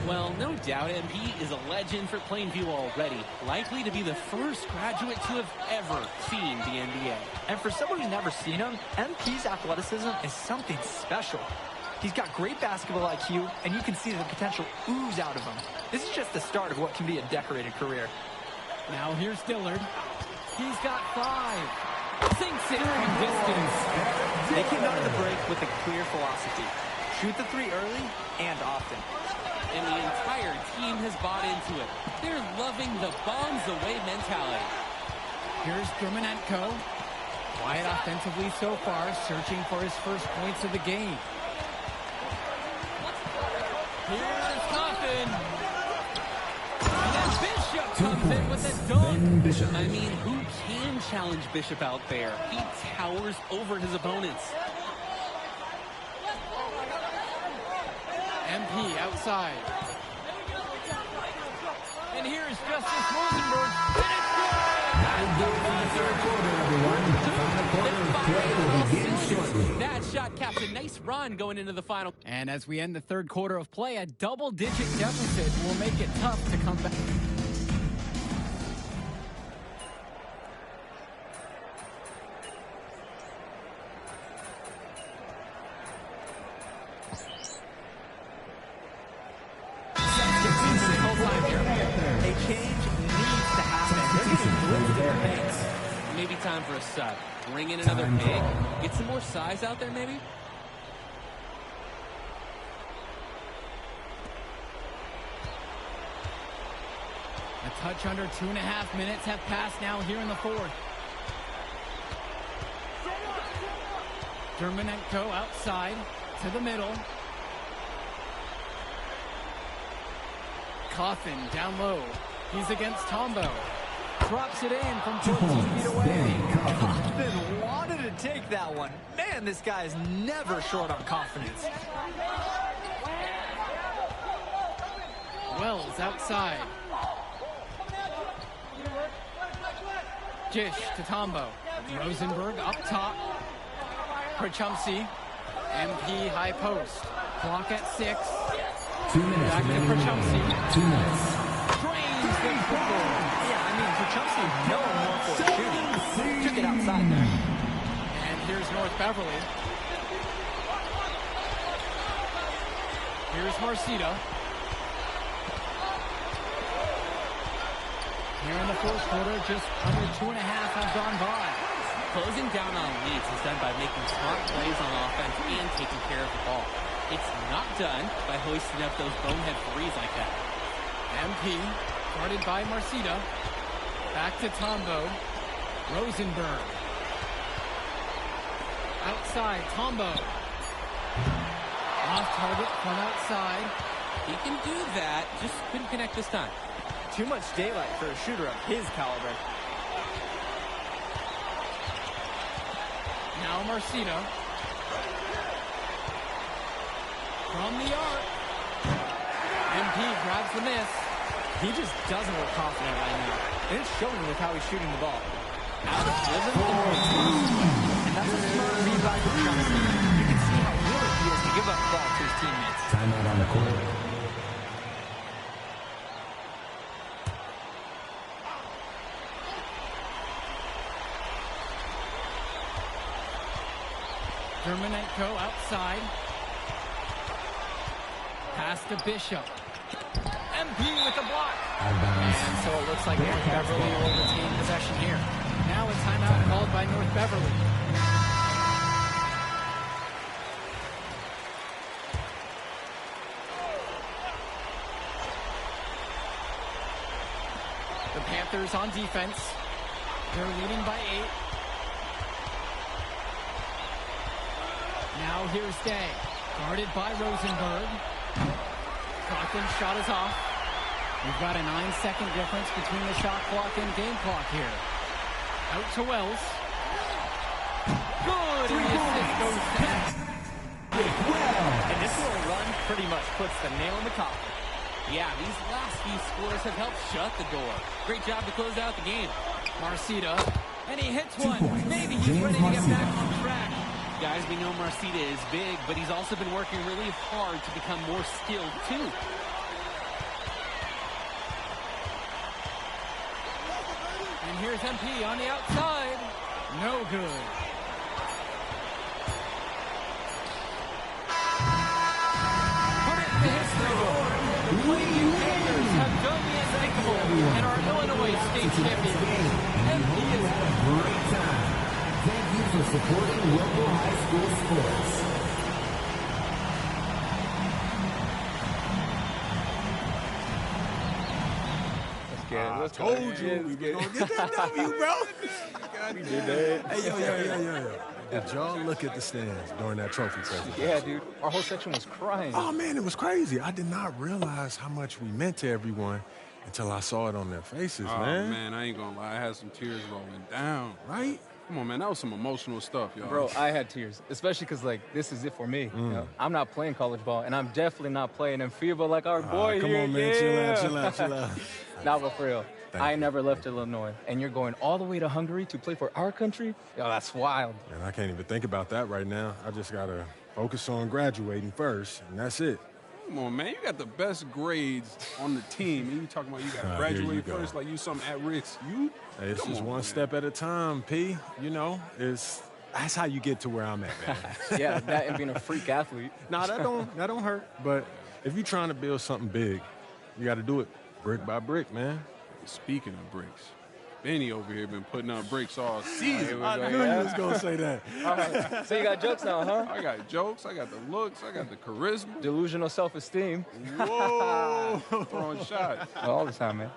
Well, no doubt MP is a legend for Plainview already. Likely to be the first graduate to have ever seen the NBA. And for someone who's never seen him, MP's athleticism is something special. He's got great basketball IQ, and you can see the potential ooze out of him. This is just the start of what can be a decorated career. Now here's Dillard. He's got 5. Sinks it from distance. They came out of the break with a clear philosophy. Shoot the 3 early and often. And the entire team has bought into it. They're loving the bombs away mentality. Here's Dermanenko. Quiet offensively so far, searching for his first points of the game. Here's Coffin. And then Bishop comes in with a dunk. I mean, who can challenge Bishop out there? He towers over his opponents. MP outside. And here's Justice Rosenberg. And it's good! That shot caps a nice run going into the final. And as we end the third quarter of play, a double-digit deficit will make it tough to come back. Maybe time for a sub. Bring in another big. Get some more size out there, maybe? A touch under 2.5 minutes have passed now here in the fourth. Dermanenko outside to the middle. Coffin down low. He's against Tombo. Drops it in from 14 feet away. Coffin wanted to take that one. Man, this guy is never short on confidence. Wells outside. Dish to Tombo. Rosenberg up top. Prachumsi. MP high post. Clock at 6. 2 minutes Back to remaining. Prachumsi. 2 minutes. Drains the football. Yeah, I mean, Prachumsi is known more for shooting. Took it outside there. And here's North Beverly. Here's Marcita. Here in the fourth quarter, just under 2.5 have gone by. Closing down on leads is done by making smart plays on offense and taking care of the ball. It's not done by hoisting up those bonehead threes like that. MP, guarded by Marcita. Back to Tombo. Rosenberg. Outside, Tombo. Off target from outside. He can do that, just couldn't connect this time. Too much daylight for a shooter of his caliber. Now Marcita. From the arc. MP grabs the miss. He just doesn't look confident right now. And it's showing with how he's shooting the ball. Out of rhythm. And that's a smart read by Prachumsi. You can see how willing he is to give up the ball to his teammates. Timeout on the court. Germanenko outside. Pass to Bishop. MP with the block. Out of bounds. And so it looks like North Beverly will retain possession here. Now a timeout called by North Beverly. The Panthers on defense. They're leading by 8. Now here's Day, guarded by Rosenberg. Cochran's shot is off. We've got a 9-second difference between the shot clock and game clock here. Out to Wells. Good, and the assist goes down. And this little run pretty much puts the nail in the coffin. Yeah, these last few scores have helped shut the door. Great job to close out the game. Marcita, and he hits 2 one. points. Maybe he's ready to get back on track. Guys, we know Marcita is big, but he's also been working really hard to become more skilled, too. And here's MP on the outside. No good. Put it in the history book. The Plainview Panthers have done the unthinkable and are Illinois state champions. MP is Great time. Thank you for supporting local high school sports. Let's Told you we were gonna get that W, bro. We did that. Hey, yo. Did y'all look at the stands during that trophy presentation? Yeah, dude. Our whole section was crying. Oh, man, it was crazy. I did not realize how much we meant to everyone until I saw it on their faces, Oh, man. man, I ain't gonna lie. I had some tears rolling down. Right? Come on, man. That was some emotional stuff, y'all. Bro, I had tears, especially because, like, this is it for me. You know, I'm not playing college ball, and I'm definitely not playing in FIBA like our boy Come here. on, man. Yeah. Chill out. Nah, but for real, Thank I you. never left Illinois, and you're going all the way to Hungary to play for our country? Yo, that's wild. And I can't even think about that right now. I just got to focus on graduating first, and that's it. Come on, man. You got the best grades on the team, and you talking about you got to Here graduate you go. first like you something at risk. You? Hey, it's Come just on, one man. step at a time, P. You know, that's how you get to where I'm at, man. Yeah, that and being a freak athlete. Nah, that don't hurt. But if you're trying to build something big, you got to do it brick by brick, man. Speaking of bricks, Benny over here been putting up bricks all season. I knew you was gonna say that. All right, so you got jokes now, huh? I got jokes. I got the looks. I got the charisma. Delusional self-esteem. Whoa, throwing shots. All the time, man.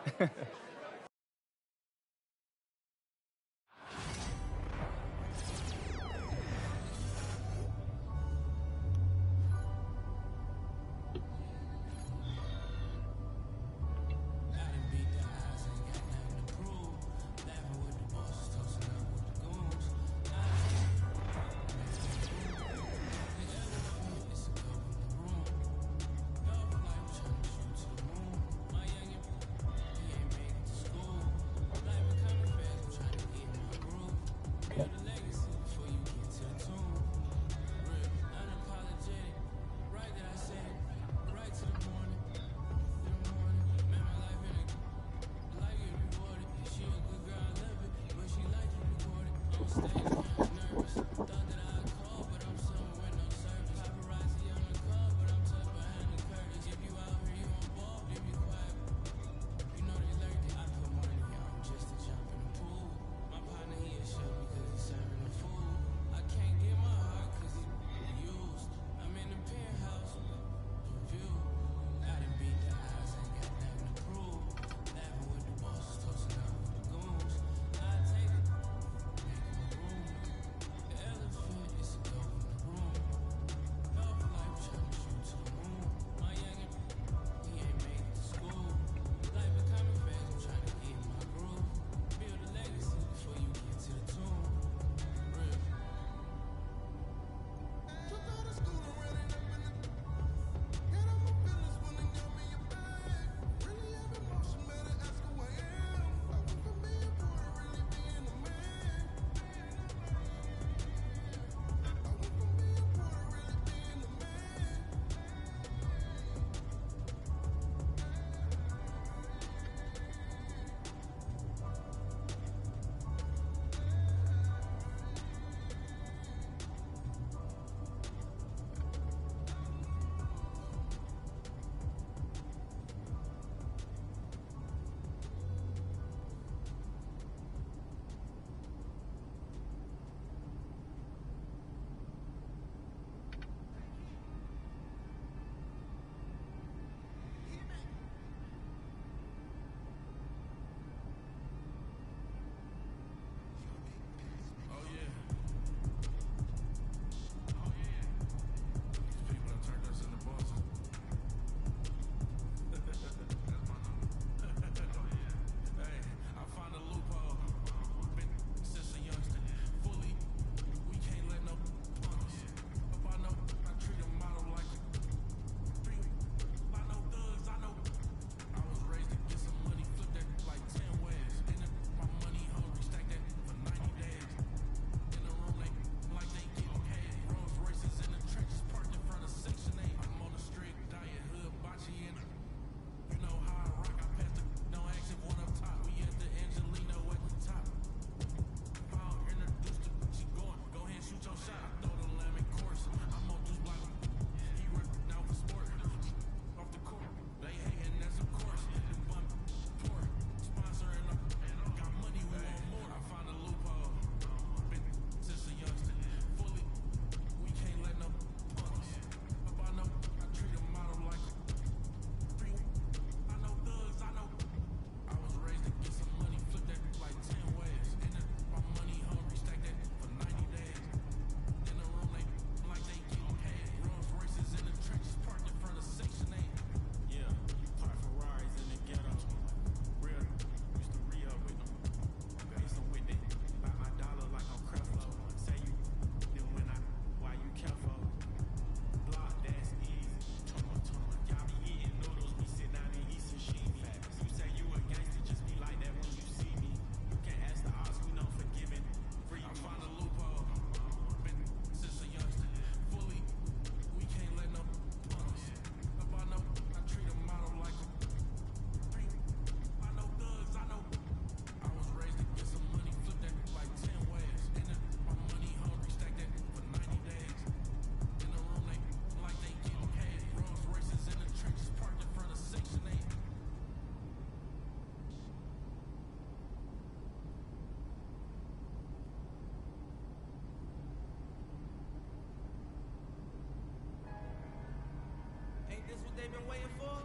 they've been waiting for?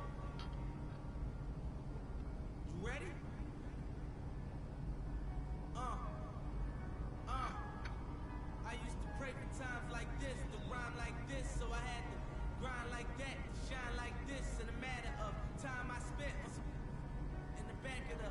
You ready? I used to pray for times like this, to rhyme like this, so I had to grind like that, to shine like this, in a matter of time I spent on some, in the back of the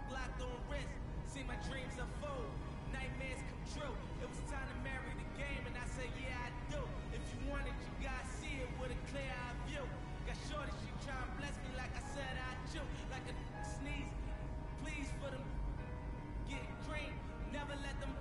Glock on wrist, see my dreams unfold, nightmares come true. It was time to marry the game, and I said, yeah, I do. If you want it, you gotta see it with a clear eye view. Got shorty, she try and bless me like I said I do. Like a sneeze, please for them get green. Never let them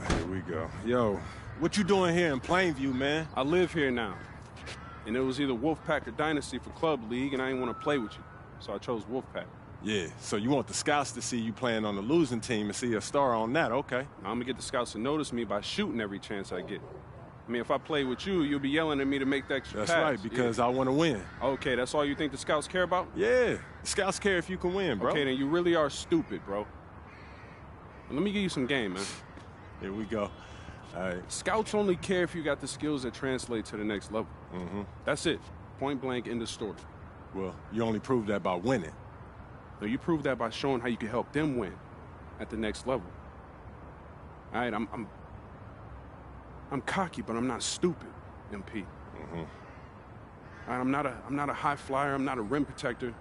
Here we go. Yo, what you doing here in Plainview, man? I live here now. And it was either Wolfpack or Dynasty for Club League, and I didn't want to play with you. So I chose Wolfpack. Yeah, so you want the scouts to see you playing on the losing team and see a star on that, okay. Now, I'm going to get the scouts to notice me by shooting every chance I get. I mean, if I play with you, you'll be yelling at me to make the extra pass. That's right, because I want to win. Okay, that's all you think the scouts care about? Yeah, the scouts care if you can win, bro. Okay, then you really are stupid, bro. Let me give you some game, man. Here we go. All right. Scouts only care if you got the skills that translate to the next level. That's it. Point blank, end of story. Well, you only prove that by winning. No, you prove that by showing how you can help them win at the next level. All right, I'm cocky, but I'm not stupid, MP. All right, I'm not a high flyer. I'm not a rim protector.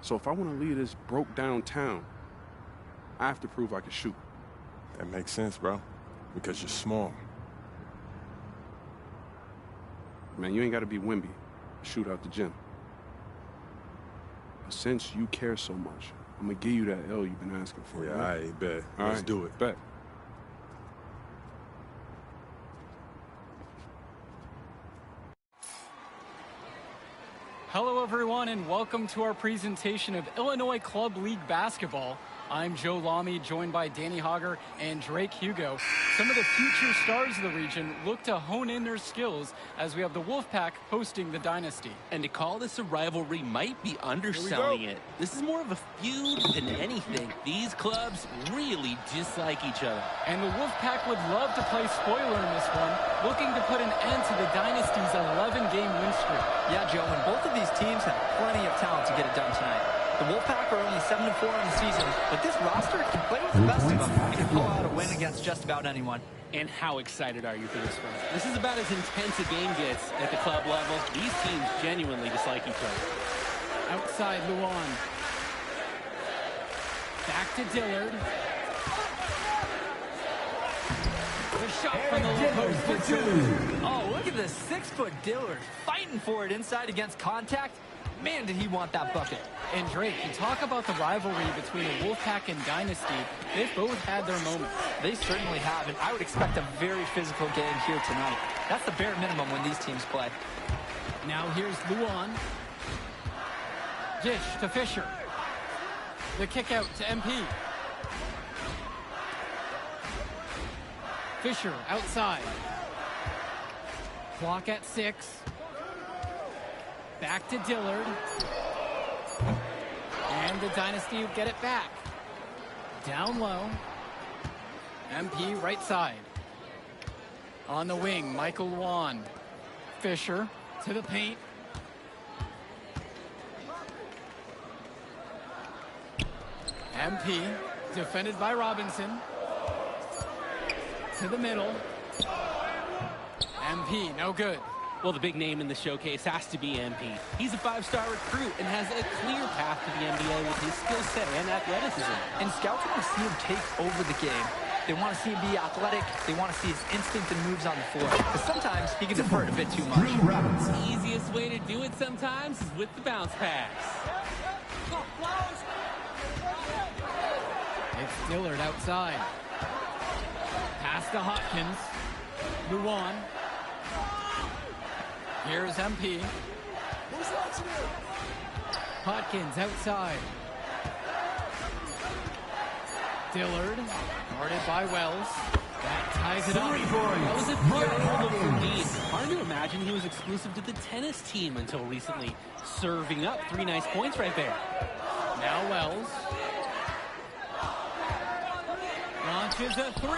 So if I want to lead this broke down town, I have to prove I can shoot. That makes sense, bro. Because you're small. Man, you ain't got to be Wimby to shoot out the gym. But since you care so much, I'm going to give you that L you've been asking for. Yeah, right? I bet. All Let's right, do it. Bet. Hello, everyone, and welcome to our presentation of Illinois Club League Basketball. I'm Joe Lamy, joined by Danny Hogger and Drake Hugo. Some of the future stars of the region look to hone in their skills as we have the Wolfpack hosting the Dynasty. And to call this a rivalry might be underselling it. This is more of a feud than anything. These clubs really dislike each other. And the Wolfpack would love to play spoiler in this one, looking to put an end to the Dynasty's 11-game win streak. Yeah, Joe, and both of these teams have plenty of talent to get it done tonight. The Wolfpack are only 7-4 on the season, but this roster can play with the best of them and can pull out a win against just about anyone. And how excited are you for this one? This is about as intense a game gets at the club level. These teams genuinely dislike each other. Outside Luan. Back to Dillard. The shot from the low post for two. Oh, look at this 6-foot Dillard fighting for it inside against contact. Man, did he want that bucket. And Drake, you talk about the rivalry between the Wolfpack and Dynasty. They've both had their moments. They certainly have, and I would expect a very physical game here tonight. That's the bare minimum when these teams play. Now here's Luan. Dish to Fisher. The kick out to MP. Fisher outside. Clock at 6. Back to Dillard. And the Dynasty get it back. Down low. MP right side. On the wing, Michael Wan. Fisher to the paint. MP defended by Robinson. To the middle. MP, no good. Well, the big name in the showcase has to be MP. He's a 5-star recruit and has a clear path to the NBA with his skill set and athleticism. And scouts want to see him take over the game. They want to see him be athletic. They want to see his instinct and moves on the floor. Because sometimes he can divert a bit too much. The easiest way to do it sometimes is with the bounce pass. It's Dillard outside. Pass to Hopkins. Luan. Here's MP. Hopkins outside. Dillard, guarded by Wells. That ties it up. That was a beautiful look from Dean. Hard to imagine he was exclusive to the tennis team until recently. Serving up 3 nice points right there. Now Wells. Launches a 3.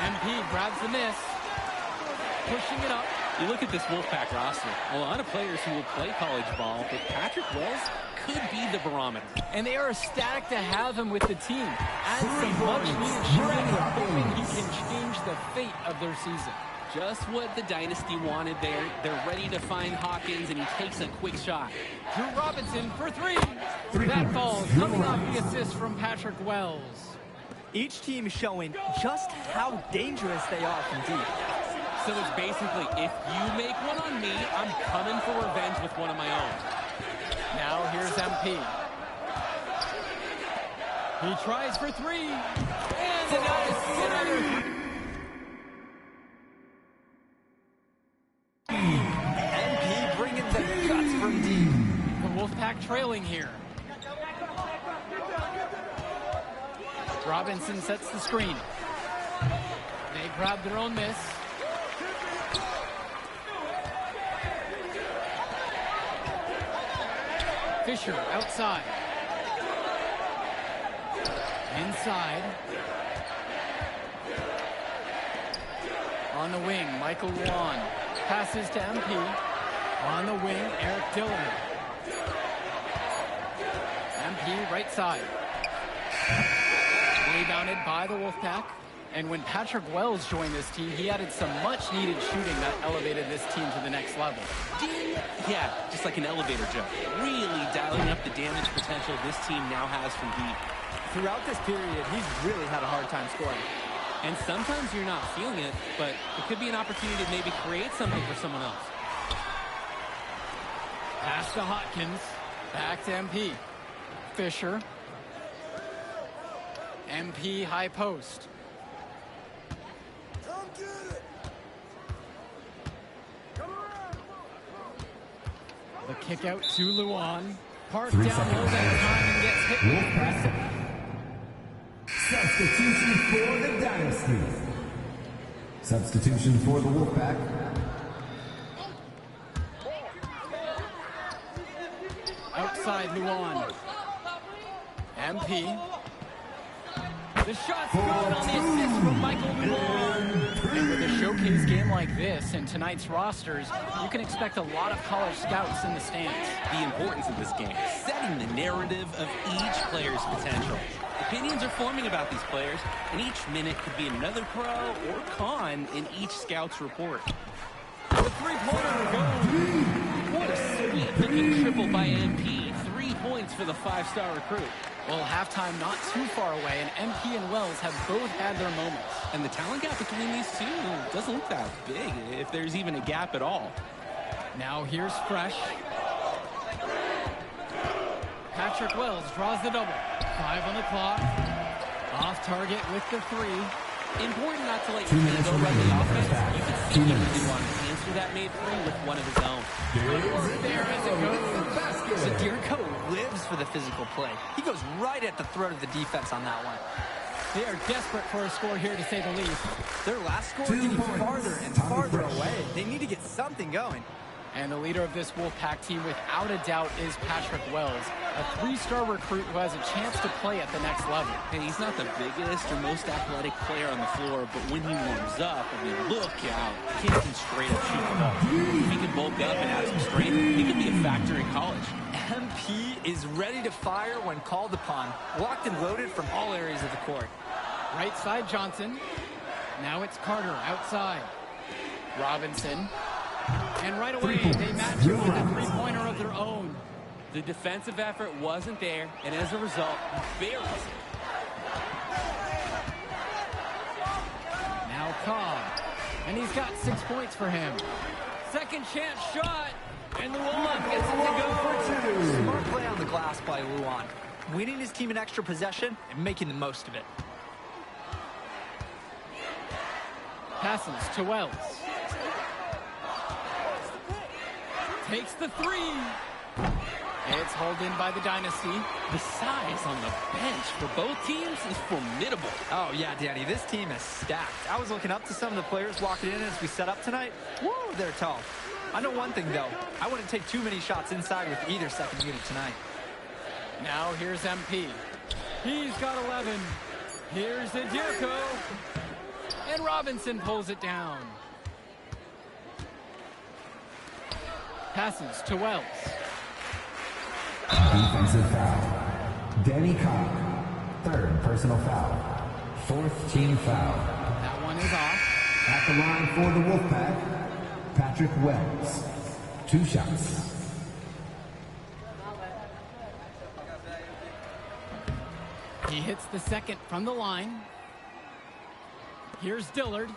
MP grabs the miss. Pushing it up. You look at this Wolfpack roster, a lot of players who will play college ball, but Patrick Wells could be the barometer. And they are ecstatic to have him with the team. Adds some much-needed shooting and hoping he can change the fate of their season. Just what the Dynasty wanted there. They're ready to find Hawkins, and he takes a quick shot. Drew Robinson for 3. That falls, coming off the assist from Patrick Wells. Each team is showing just how dangerous they are from deep. So it's basically, if you make one on me, I'm coming for revenge with one of my own. Now here's MP. He tries for 3. And the Dynasty another 3. MP bringing the guts from deep. The Wolfpack trailing here. Robinson sets the screen. They grab their own miss. Fisher outside. Inside. On the wing, Michael Wan. Passes to MP. On the wing, Eric Dillard. MP right side. Rebounded by the Wolfpack. And when Patrick Wells joined this team, he added some much-needed shooting that elevated this team to the next level. Yeah, just like an elevator joke. Really dialing up the damage potential this team now has from deep. Throughout this period, he's really had a hard time scoring. And sometimes you're not feeling it, but it could be an opportunity to maybe create something for someone else. Pass to Hopkins. Back to MP. Fisher. MP high post. The kick out to Luan. Park down low that time and gets hit with the press. Substitution for the Dynasty. Substitution for the Wolfpack. Outside Luan. MP. The shot's good on the assist from Michael Luan. And with a showcase game like this in tonight's rosters, you can expect a lot of college scouts in the stands. The importance of this game, setting the narrative of each player's potential. Opinions are forming about these players, and each minute could be another pro or con in each scout's report. The three-pointer goes. What a sweet-looking triple by MP. 3 points for the 5-star recruit. Well, halftime not too far away, and MP and Wells have both had their moments. And the talent gap between these two doesn't look that big, if there's even a gap at all. Now here's Fresh. Patrick Wells draws the double. 5 on the clock. Off target with the 3. Important not to let your ego run the offense. You can see he really wanted to answer that made 3 with one of his own. There as it goes. Zadirko lives for the physical play. He goes right at the throat of the defense on that one. They are desperate for a score here, to say the least. Their last score is getting farther and farther away. They need to get something going. And the leader of this Wolfpack team, without a doubt, is Patrick Wells, a 3-star recruit who has a chance to play at the next level. Hey, he's not the biggest or most athletic player on the floor, but when he warms up, I mean, look out. The kid can straight up shoot the ball. If he can bulk up and add some strength, he could be a factor in college. MP is ready to fire when called upon. Locked and loaded from all areas of the court. Right side, Johnson. Now it's Carter outside. Robinson. And right away, they match it with a three-pointer of their own. The defensive effort wasn't there, and as a result, buries it. Now Cobb. And he's got 6 points for him. Second chance shot. And Luan gets it to go for 2. Smart play on the glass by Luan. Winning his team an extra possession and making the most of it. Passes to Wells. Takes the 3. It's hauled in by the Dynasty. The size on the bench for both teams is formidable. Oh, yeah, Danny, this team is stacked. I was looking up to some of the players walking in as we set up tonight. Woo, they're tall. I know one thing, though. I wouldn't take too many shots inside with either second unit tonight. Now here's MP. He's got 11. Here's Adirko. And Robinson pulls it down. Passes to Wells. Defensive foul. Danny Cobb. 3rd personal foul. 4th team foul. That one is off. At the line for the Wolfpack, Patrick Wells. 2 shots. He hits the second from the line. Here's Dillard.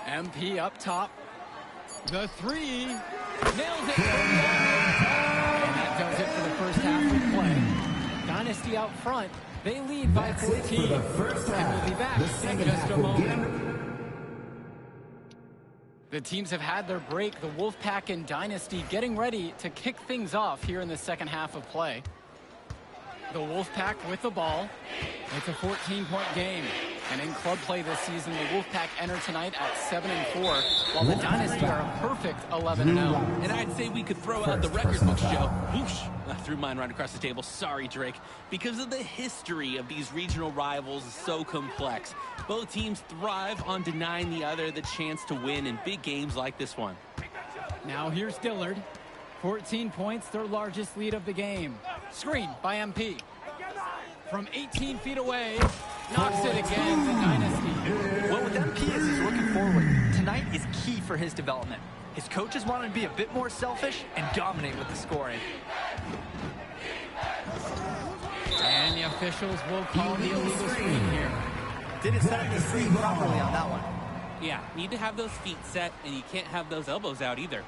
MP up top. The 3. Nails it. And that does it for the first half of play. Dynasty out front. They lead by 14. For the first half. And we'll be back in just a moment. The teams have had their break. The Wolfpack and Dynasty getting ready to kick things off here in the second half of play. The Wolfpack with the ball. It's a 14-point game. And in club play this season, the Wolfpack enter tonight at 7-4, while the Dynasty are a perfect 11-0. And I'd say we could throw out the record books, Joe. Whoosh! I threw mine right across the table. Sorry, Drake. Because of the history of these regional rivals is so complex. Both teams thrive on denying the other the chance to win in big games like this one. Now here's Dillard. 14 points, their largest lead of the game. Screen by MP. From 18 feet away, knocks it again, the Dynasty. Well, with MP as he's looking forward, tonight is key for his development. His coaches want him to be a bit more selfish and dominate with the scoring. And the officials will call the illegal screen here. Didn't set up the screen properly on that one. Yeah, need to have those feet set, and you can't have those elbows out either.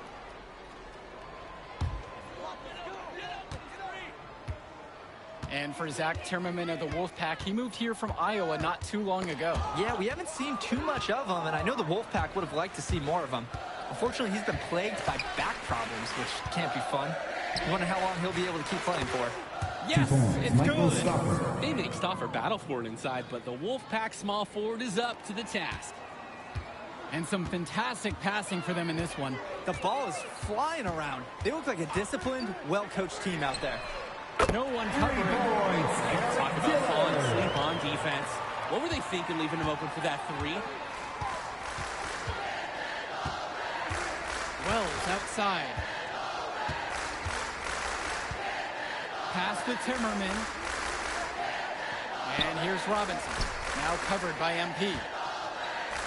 And for Zach Timmerman of the Wolfpack, he moved here from Iowa not too long ago. Yeah, we haven't seen too much of him, and I know the Wolfpack would have liked to see more of him. Unfortunately, he's been plagued by back problems, which can't be fun. I wonder how long he'll be able to keep playing for. Yes, it's good. They make Stoffer battle for it inside, but the Wolfpack small forward is up to the task. And some fantastic passing for them in this one. The ball is flying around. They look like a disciplined, well-coached team out there. No one covering. Talk about falling asleep on defense. What were they thinking leaving him open for that 3? Wells outside. Pass to Timmerman. And here's Robinson. Now covered by MP.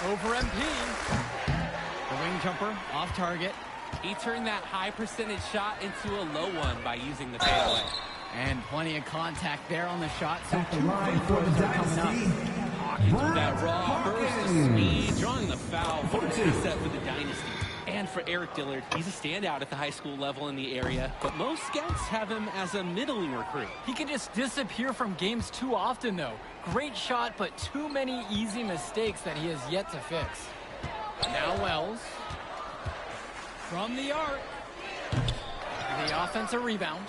Over MP. The wing jumper off target. He turned that high percentage shot into a low one by using the fadeaway. And plenty of contact there on the shot. So At the line for the Dynasty, Hawkins with that raw burst of speed, drawing the foul. What a set for the Dynasty. And for Eric Dillard, he's a standout at the high school level in the area, but most scouts have him as a middling recruit. He can just disappear from games too often, though. Great shot, but too many easy mistakes that he has yet to fix. Now Wells. From the arc. The offensive rebound.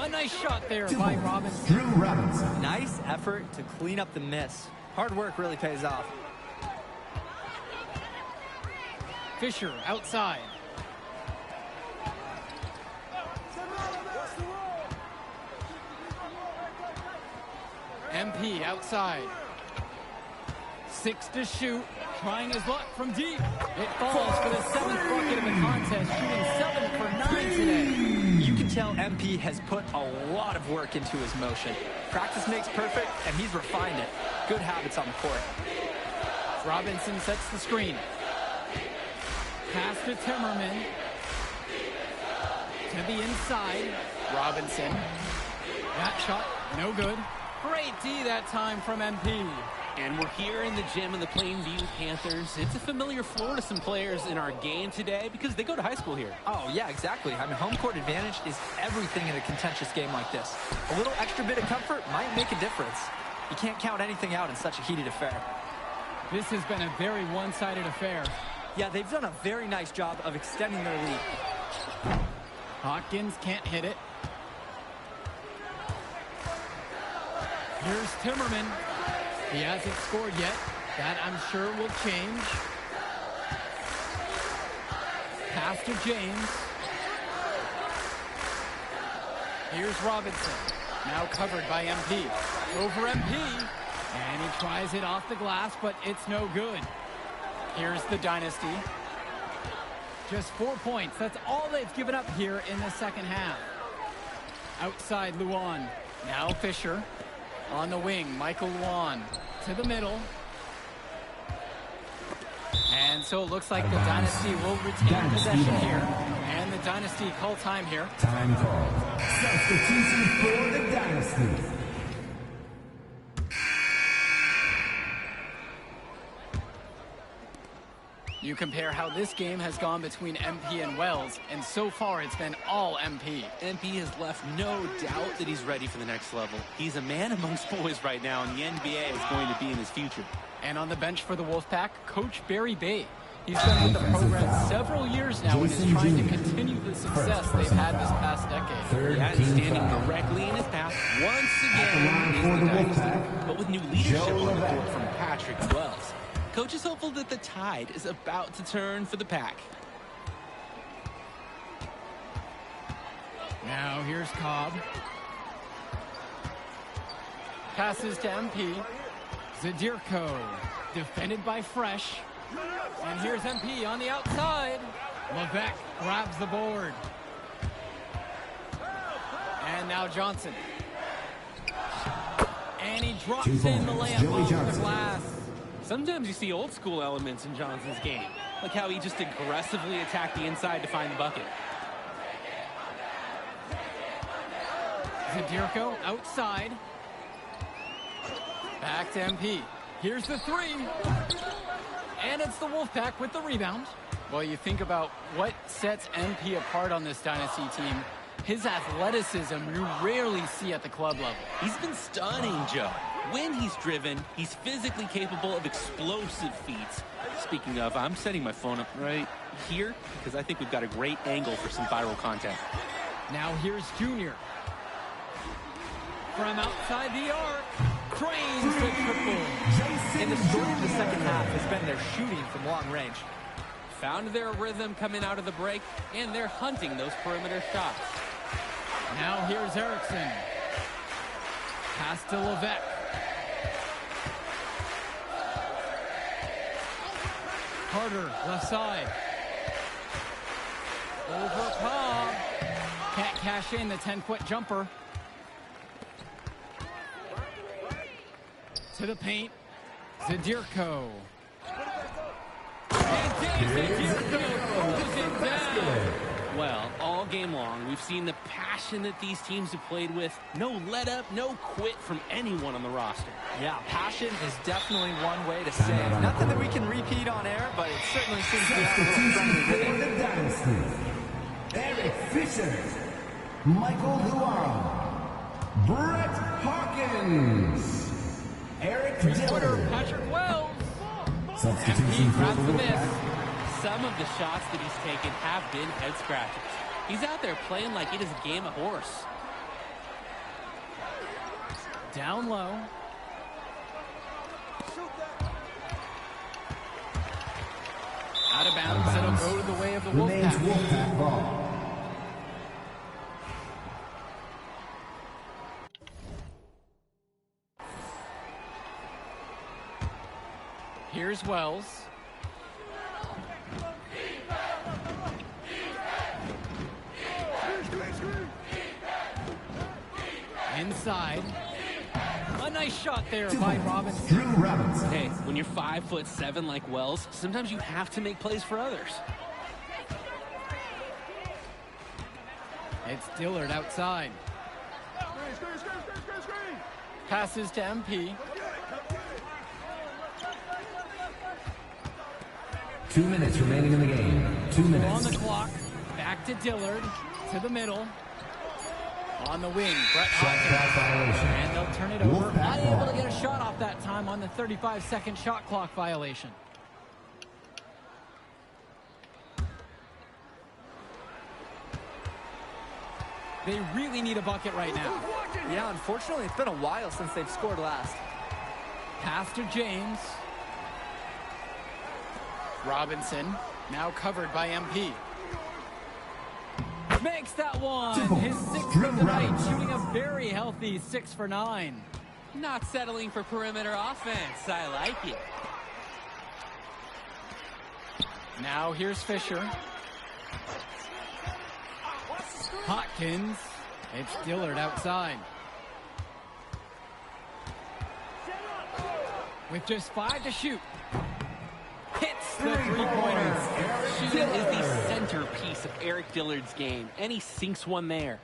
A nice shot there by Robinson. Drew Robinson. Nice effort to clean up the miss. Hard work really pays off. Fisher outside. MP outside. 6 to shoot. Trying his luck from deep. It falls for the 7th bucket of the contest, shooting 7 for 9 today. You can tell MP has put a lot of work into his motion. Practice makes perfect, and he's refined it. Good habits on the court. Robinson sets the screen. Pass to Timmerman. To the inside. Robinson. That shot, no good. Great D that time from MP. And we're here in the gym of the Plainview Panthers. It's a familiar floor to some players in our game today because they go to high school here. Oh, yeah, exactly. I mean, home court advantage is everything in a contentious game like this. A little extra bit of comfort might make a difference. You can't count anything out in such a heated affair. This has been a very one-sided affair. Yeah, they've done a very nice job of extending their lead. Hawkins can't hit it. Here's Timmerman. He hasn't scored yet. That, I'm sure, will change. Pass to James. Here's Robinson. Now covered by MP. Over MP. And he tries it off the glass, but it's no good. Here's the Dynasty. Just 4 points. That's all they've given up here in the second half. Outside Luan. Now Fisher. On the wing, Michael Luan. To the middle. And so it looks like the Dynasty will retain possession here. And the Dynasty call time here. Time call. Substitution for the Dynasty. You compare how this game has gone between MP and Wells, and so far it's been all MP. MP has left no doubt that he's ready for the next level. He's a man amongst boys right now, and the NBA is going to be in his future. And on the bench for the Wolfpack, Coach Barry Bay. He's been with the program several years now and is trying to continue the success they've had this past decade. Yeah, he's standing directly in his path once again is the Dynasty, but with new leadership on the court from Patrick Wells. Coach is hopeful that the tide is about to turn for the Pack. Now here's Cobb. Passes to MP. Zadirko. Defended by Fresh. And here's MP on the outside. Levesque grabs the board. And now Johnson. And he drops in the layup off the glass. Sometimes you see old school elements in Johnson's game, like how he just aggressively attacked the inside to find the bucket. Zadirko outside. Back to MP. Here's the three. And it's the Wolfpack with the rebound. Well, you think about what sets MP apart on this Dynasty team. His athleticism you rarely see at the club level. He's been stunning, Joe. When he's driven, he's physically capable of explosive feats. Speaking of, I'm setting my phone up right here because I think we've got a great angle for some viral content. Now here's Junior. From outside the arc, cranes the triple. And the story of the second half has been their shooting from long range. Found their rhythm coming out of the break, and they're hunting those perimeter shots. Now here's Erickson. Pass to Levesque. Carter, left side. Over Cobb. Can't cash in the 10-foot jumper. To the paint. Zadirko. And Zadirko throws it down. Well, all game long, we've seen the passion that these teams have played with. No let up, no quit from anyone on the roster. Yeah, passion is definitely one way to say it. Nothing that we can repeat on air, but it certainly seems to be a little friendly with it. The Dynasty. Eric Fisher. Michael Luan. Brett Hawkins. Eric Diller. Patrick Wells. Substitution for grabs the the miss. Wolfpack. Some of the shots that he's taken have been head scratchers. He's out there playing like it is a game of horse. Down low. Out of bounds. It'll go to the way of the Remains Wolfpack. Wolfpack ball. Here's Wells. Inside. A nice shot there by Robinson. Drew Robinson. Hey, when you're 5'7" like Wells, sometimes you have to make plays for others. It's Dillard outside. Passes to MP. 2 minutes remaining in the game. 2 On minutes. the clock. Back to Dillard. To the middle. On the wing. Brett Shot clock Hawkins. violation. And they'll turn it over. Wolfpack Unable ball. to get a shot off that time on the 35-second shot clock violation. They really need a bucket right now. Yeah, unfortunately, it's been a while since they've scored last. Pass to James. Robinson, now covered by MP. Makes that one. His sixth of the night, shooting a very healthy 6 for 9. Not settling for perimeter offense. I like it. Now here's Fisher. Hopkins. It's Dillard outside. With just 5 to shoot. Hits the three-pointer. Shooting is the centerpiece of Eric Dillard's game, and he sinks one there.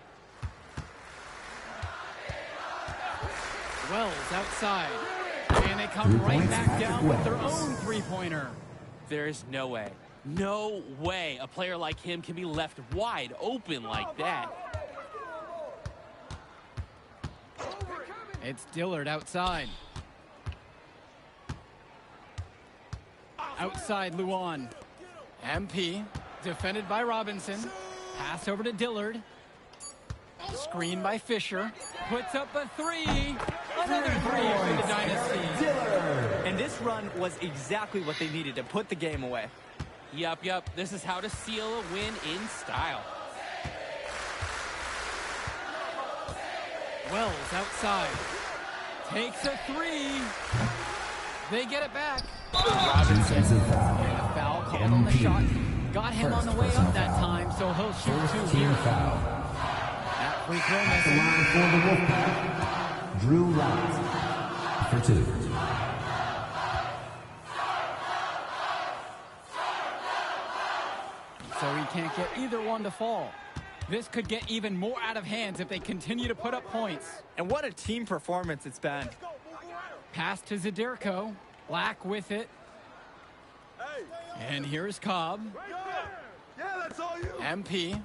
Wells outside. And they come right back down with their own three-pointer. There is no way a player like him can be left wide open like that. It's Dillard outside. Outside Luan. MP defended by Robinson. Pass over to Dillard. Screen by Fisher. Puts up a three. Another three for the Dynasty. And this run was exactly what they needed to put the game away. Yup. This is how to seal a win in style. Wells outside. Takes a three. They get it back. Robinson. And a foul called on the shot. Got him on the way up that time, so he'll shoot 2 here. That free throw missing. For the Wolfpack, Drew Robinson for 2. So he can't get either one to fall. This could get even more out of hands if they continue to put up points. And what a team performance it's been. Pass to Zaderko. Black with it. And here's Cobb. MP.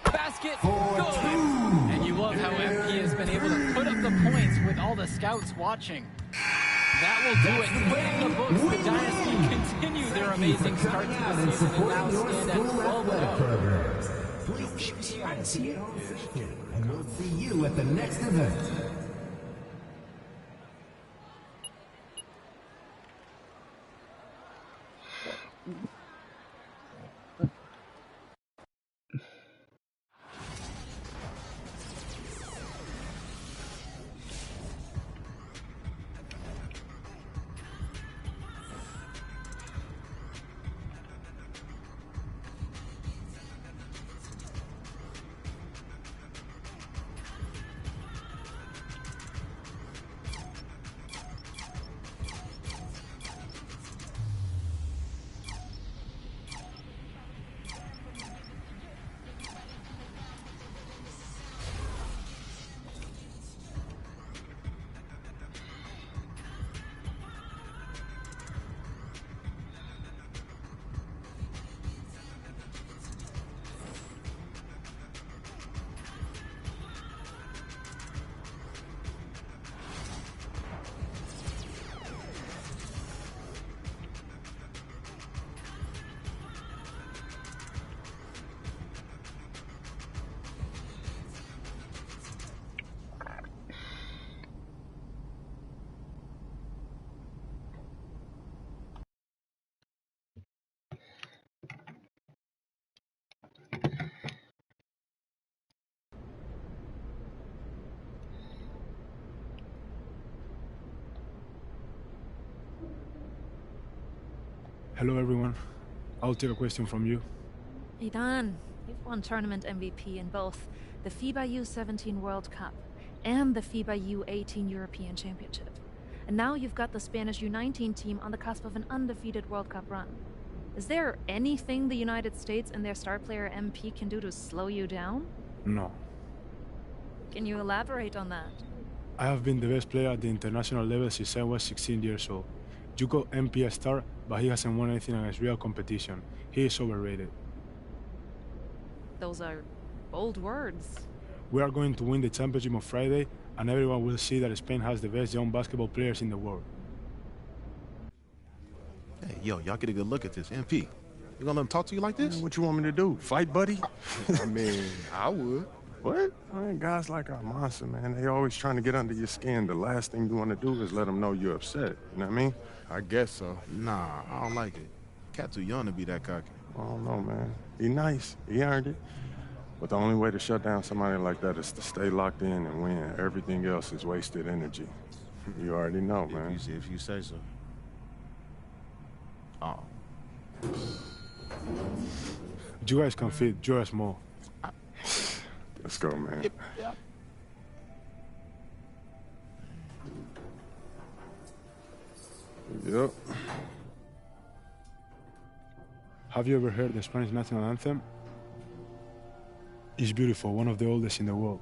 Basket. Good. And you love how MP has been able to put up the points with all the scouts watching. That will do it. In the books, the Dynasty continue their amazing start to the season and now stand at 12-0. Please share and see it on social. And we'll see you at the next event. Hello, everyone. I'll take a question from you. Idan, you've won tournament MVP in both the FIBA U17 World Cup and the FIBA U18 European Championship. And now you've got the Spanish U19 team on the cusp of an undefeated World Cup run. Is there anything the United States and their star player MP can do to slow you down? No. Can you elaborate on that? I have been the best player at the international level since I was 16 years old. You call MP a star, but he hasn't won anything against real competition. He is overrated. Those are bold words. We are going to win the championship on Friday, and everyone will see that Spain has the best young basketball players in the world. Hey, yo, y'all get a good look at this. MP, you gonna let him talk to you like this? What you want me to do? Fight, buddy? I mean, I would. What? I mean, guys like our monster, man, they always trying to get under your skin. The last thing you want to do is let them know you're upset. You know what I mean? I guess so. Nah, I don't like it. Cat too young to be that cocky. I don't know, man. He nice. He earned it. But the only way to shut down somebody like that is to stay locked in and win. Everything else is wasted energy. You already know, man. If you say so. Oh. You guys can fit, you're small. Let's go, man. Yep. Yep. Have you ever heard the Spanish national anthem? It's beautiful, one of the oldest in the world.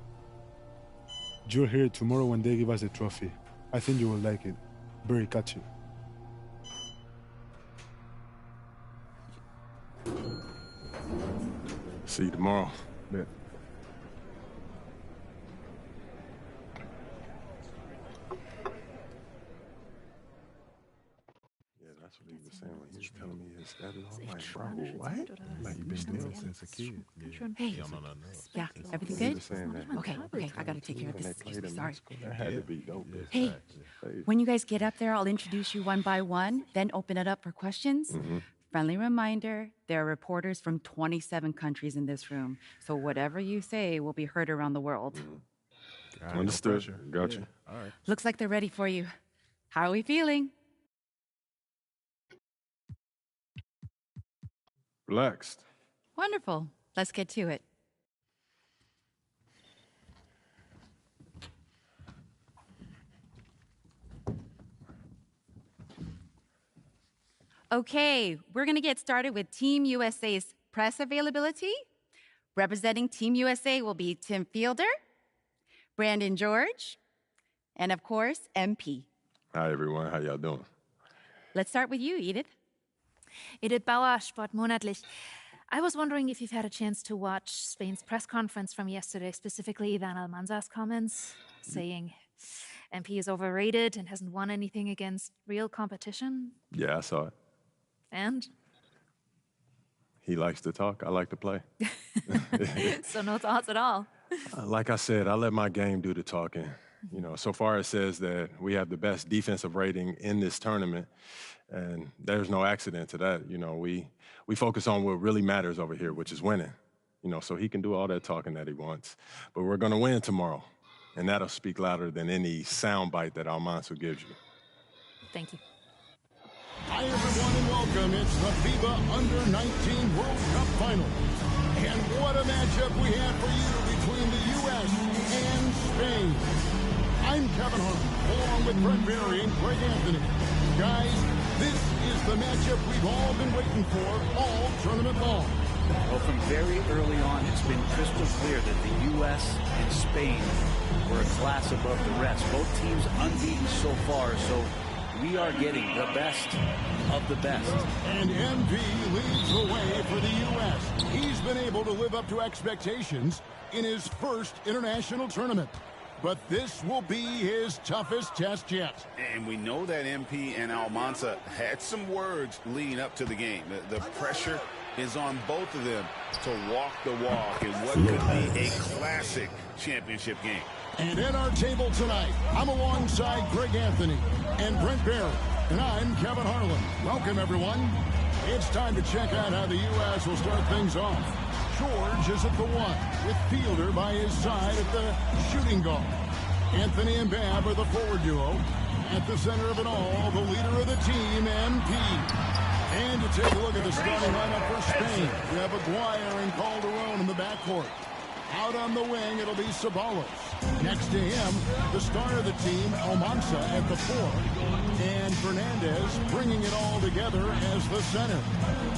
You'll hear it tomorrow when they give us the trophy. I think you will like it. Very catchy. See you tomorrow. Yeah. That's what he was saying when he was telling me his status. I'm like, bro, what? Like, you been doing it since a kid. Hey. Yeah, everything good? Okay, I gotta take care of this. Excuse me, sorry. That had to be dope. Hey, when you guys get up there, I'll introduce you one by one, then open it up for questions. Friendly reminder, there are reporters from 27 countries in this room, so whatever you say will be heard around the world. Understood. Gotcha. All right. Looks like they're ready for you. How are we feeling? Relaxed. Wonderful. Let's get to it. Okay, we're going to get started with Team USA's press availability. Representing Team USA will be Tim Fielder, Brandon George, and of course, MP. Hi, everyone. How y'all doing? Let's start with you, Edith. Edith Bauer, Sportmonatlich. I was wondering if you've had a chance to watch Spain's press conference from yesterday, specifically Ivan Almanza's comments saying MP is overrated and hasn't won anything against real competition. Yeah, I saw it. And? He likes to talk. I like to play. So no thoughts at all? Like I said, I let my game do the talking. You know, so far it says that we have the best defensive rating in this tournament, and there's no accident to that. You know, we focus on what really matters over here, which is winning. You know, so he can do all that talking that he wants. But we're going to win tomorrow, and that'll speak louder than any soundbite that Almanza gives you. Thank you. Hi, everyone, and welcome. It's the FIBA Under-19 World Cup Final. And what a matchup we have for you between the U.S. and Spain. I'm Kevin Hart, along with Brent Berry and Greg Anthony. Guys, this is the matchup we've all been waiting for all tournament long. Well, from very early on, it's been crystal clear that the U.S. and Spain were a class above the rest. Both teams unbeaten so far, so we are getting the best of the best. And MP leads the way for the U.S. He's been able to live up to expectations in his first international tournament. But this will be his toughest test yet. And we know that MP and Almanza had some words leading up to the game. The pressure is on both of them to walk the walk in what could be a classic championship game. And at our table tonight, I'm alongside Greg Anthony and Brent Berry, and I'm Kevin Harlan. Welcome, everyone. It's time to check out how the U.S. will start things off. George is at the one, with Fielder by his side at the shooting guard. Anthony and Babb are the forward duo. At the center of it all, the leader of the team, MP. And to take a look at the starting lineup for Spain, we have Aguirre and Calderon in the backcourt. Out on the wing, it'll be Ceballos. Next to him, the star of the team, Almanza at the 4. And Fernandez bringing it all together as the center.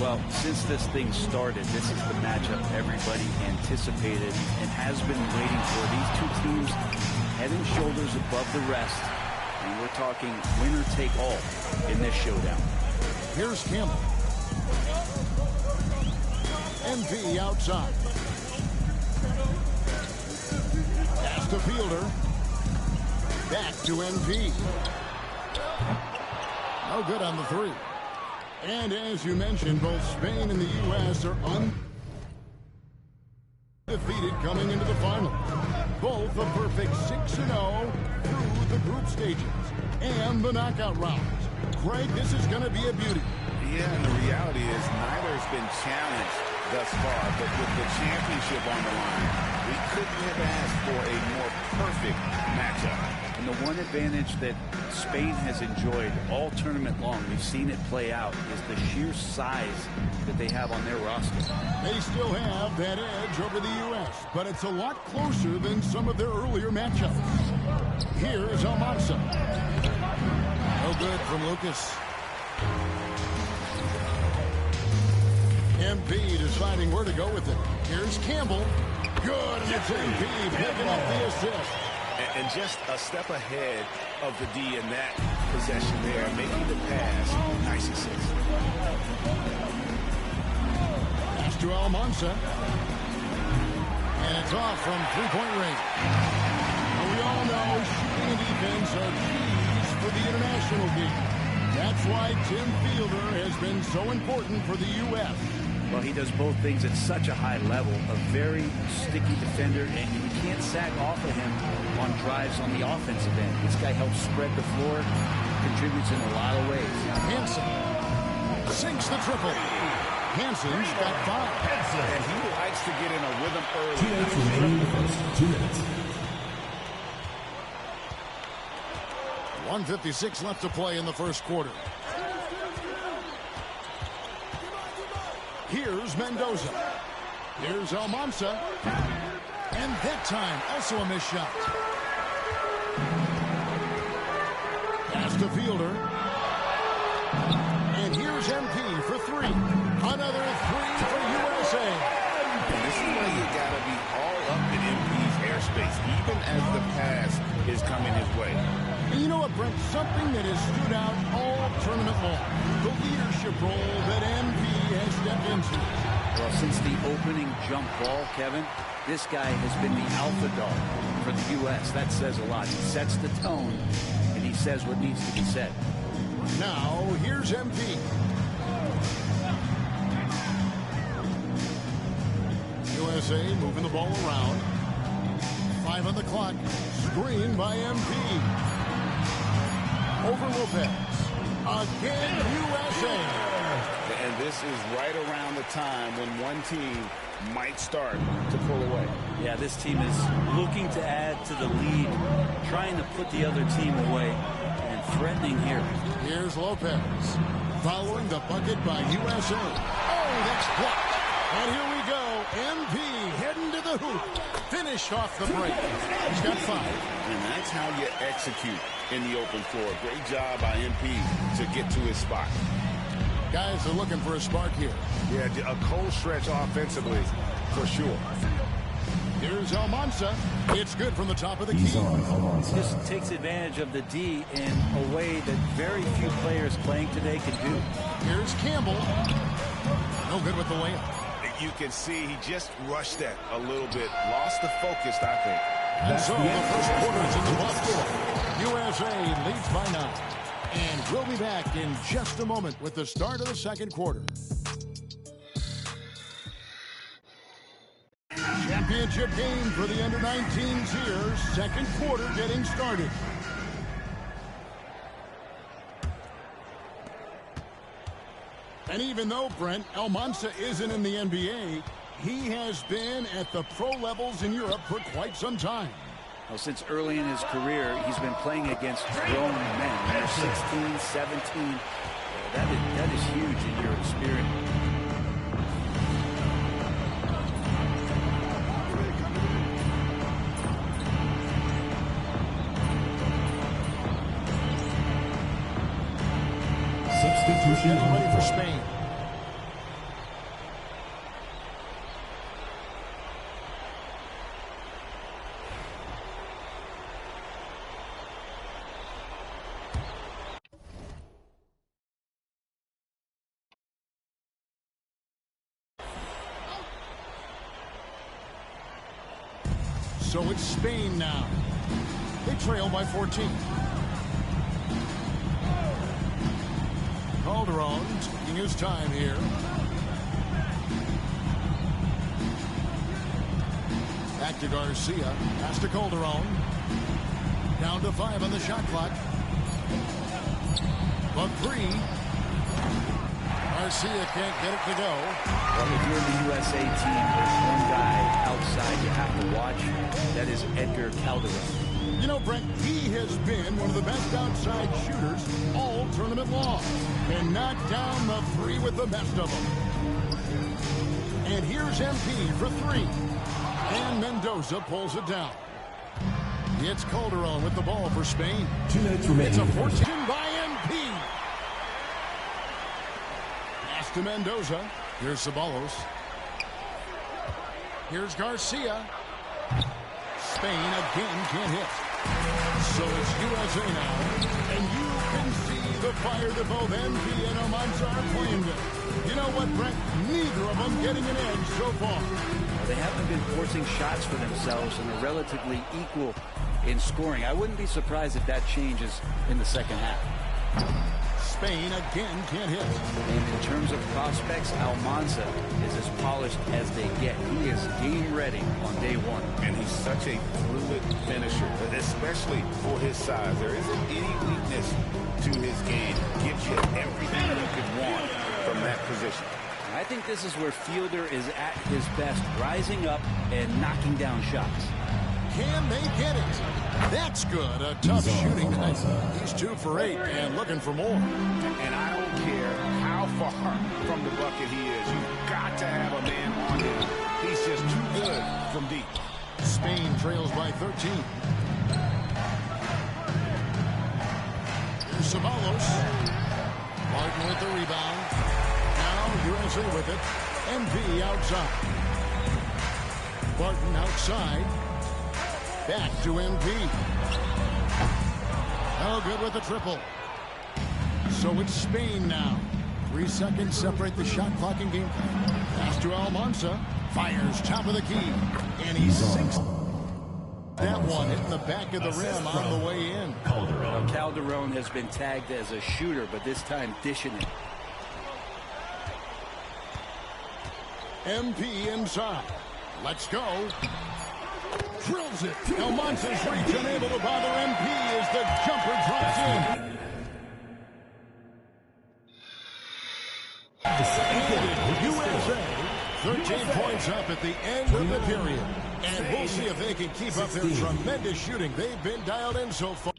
Well, since this thing started, this is the matchup everybody anticipated and has been waiting for. These two teams head and shoulders above the rest. And we're talking winner take all in this showdown. Here's Campbell. MP outside. Pass to Fielder. Back to MP. No good on the 3. And as you mentioned, both Spain and the U.S. are undefeated coming into the final. Both a perfect 6-0 through the group stages and the knockout rounds. Craig, this is going to be a beauty. Yeah, and the reality is neither has been challenged thus far, but with the championship on the line, we couldn't have asked for a more perfect matchup. And the one advantage that Spain has enjoyed all tournament long, we've seen it play out, is the sheer size that they have on their roster. They still have that edge over the U.S., but it's a lot closer than some of their earlier matchups. Here is Almanza. No good from Lucas. MP deciding where to go with it. Here's Campbell. Good, and it's MP picking up the assist. And just a step ahead of the D in that possession there, making the pass. Nice assist. Pass to Almanza. And it's off from three-point range. And we all know shooting and defense are keys for the international game. That's why Tim Fielder has been so important for the U.S. Well, he does both things at such a high level. A very sticky defender, and you can't sack off of him on drives on the offensive end. This guy helps spread the floor, contributes in a lot of ways. Hansen sinks the triple. Hansen's got 5. And he likes to get in a rhythm early. 2 minutes remaining in the first. 2 minutes. 1:56 left to play in the first quarter. Here's Mendoza. Here's Almanza. And that time, also a missed shot. Pass to Fielder. And here's MP for 3. Another 3 for USA. And this is why you got to be all up in MP's airspace, even as the pass is coming his way. And you know what, Brent? Something that has stood out all tournament long. The leadership role that MP has stepped into. Well, since the opening jump ball, Kevin, this guy has been the alpha dog for the U.S. That says a lot. He sets the tone, and he says what needs to be said. Now, here's MP. USA moving the ball around. 5 on the clock. Screen by MP. Over Lopez. Again, USA. And this is right around the time when one team might start to pull away. Yeah, this team is looking to add to the lead, trying to put the other team away, and threatening here. Here's Lopez. Following the bucket by USA. Oh, that's blocked. And here we go. MP heading to the hoop. Finished off the break. He's got 5. And that's how you execute in the open floor. Great job by MP to get to his spot. Guys are looking for a spark here. Yeah, a cold stretch offensively, for sure. Here's Almanza. It's good from the top of the key. This takes advantage of the D in a way that very few players playing today can do. Here's Campbell. No good with the layup. You can see he just rushed that a little bit. Lost the focus, I think. And so the first quarter's in the books. USA leads by 9. And we'll be back in just a moment with the start of the second quarter. Championship game for the under-19s here. Second quarter getting started. And even though, Brent, Almanza isn't in the NBA, he has been at the pro levels in Europe for quite some time. Well, since early in his career, he's been playing against grown men. They're 16, 17. That is huge in your experience. Substitution ready for Spain. So it's Spain now. They trail by 14. Calderon taking his time here. Back to Garcia. Pass to Calderon. Down to 5 on the shot clock. But 3. Garcia can't get it to go. Well, if you're the USA team, there's one guy outside you have to watch. That is Edgar Calderon. You know, Brent, he has been one of the best outside shooters all tournament long. And knocked down the 3 with the best of them. And here's MP for 3. And Mendoza pulls it down. It's Calderon with the ball for Spain. 2 minutes remaining. It's a 14 by MP. Pass to Mendoza. Here's Ceballos. Here's Garcia. Spain again can't hit. So it's USA now. And you can see the fire that both MP and Almanza are playing with. You know what, Brent? Neither of them getting an edge so far. Well, they haven't been forcing shots for themselves and are relatively equal in scoring. I wouldn't be surprised if that changes in the second half. Spain again can't hit. And in terms of prospects, Almanza is as polished as they get. He is game ready on day 1. And he's such a fluid finisher, especially for his size. There isn't any weakness to his game. Gives you everything you could want from that position. I think this is where Fielder is at his best, rising up and knocking down shots. Can they get it? That's good. A tough shooting night. He's 2 for 8 and looking for more. And I don't care how far from the bucket he is. You've got to have a man on him. He's just too good from deep. Spain trails by 13. Here's Ceballos. Martin with the rebound. Now USA with it. MP outside. Barton outside. Back to MP. Oh, good with the triple. So it's Spain now. 3 seconds separate the shot clock and game time. Pass to Almanza. Fires top of the key. And he sinks that one hitting the back of the rim on the way in. Well, Calderon has been tagged as a shooter, but this time dishing it. MP inside. Let's go. Drills it. Almanza's reach unable to bother MP as the jumper drops in. USA 13 points up at the end of the period. And we'll see if they can keep up their tremendous shooting. They've been dialed in so far.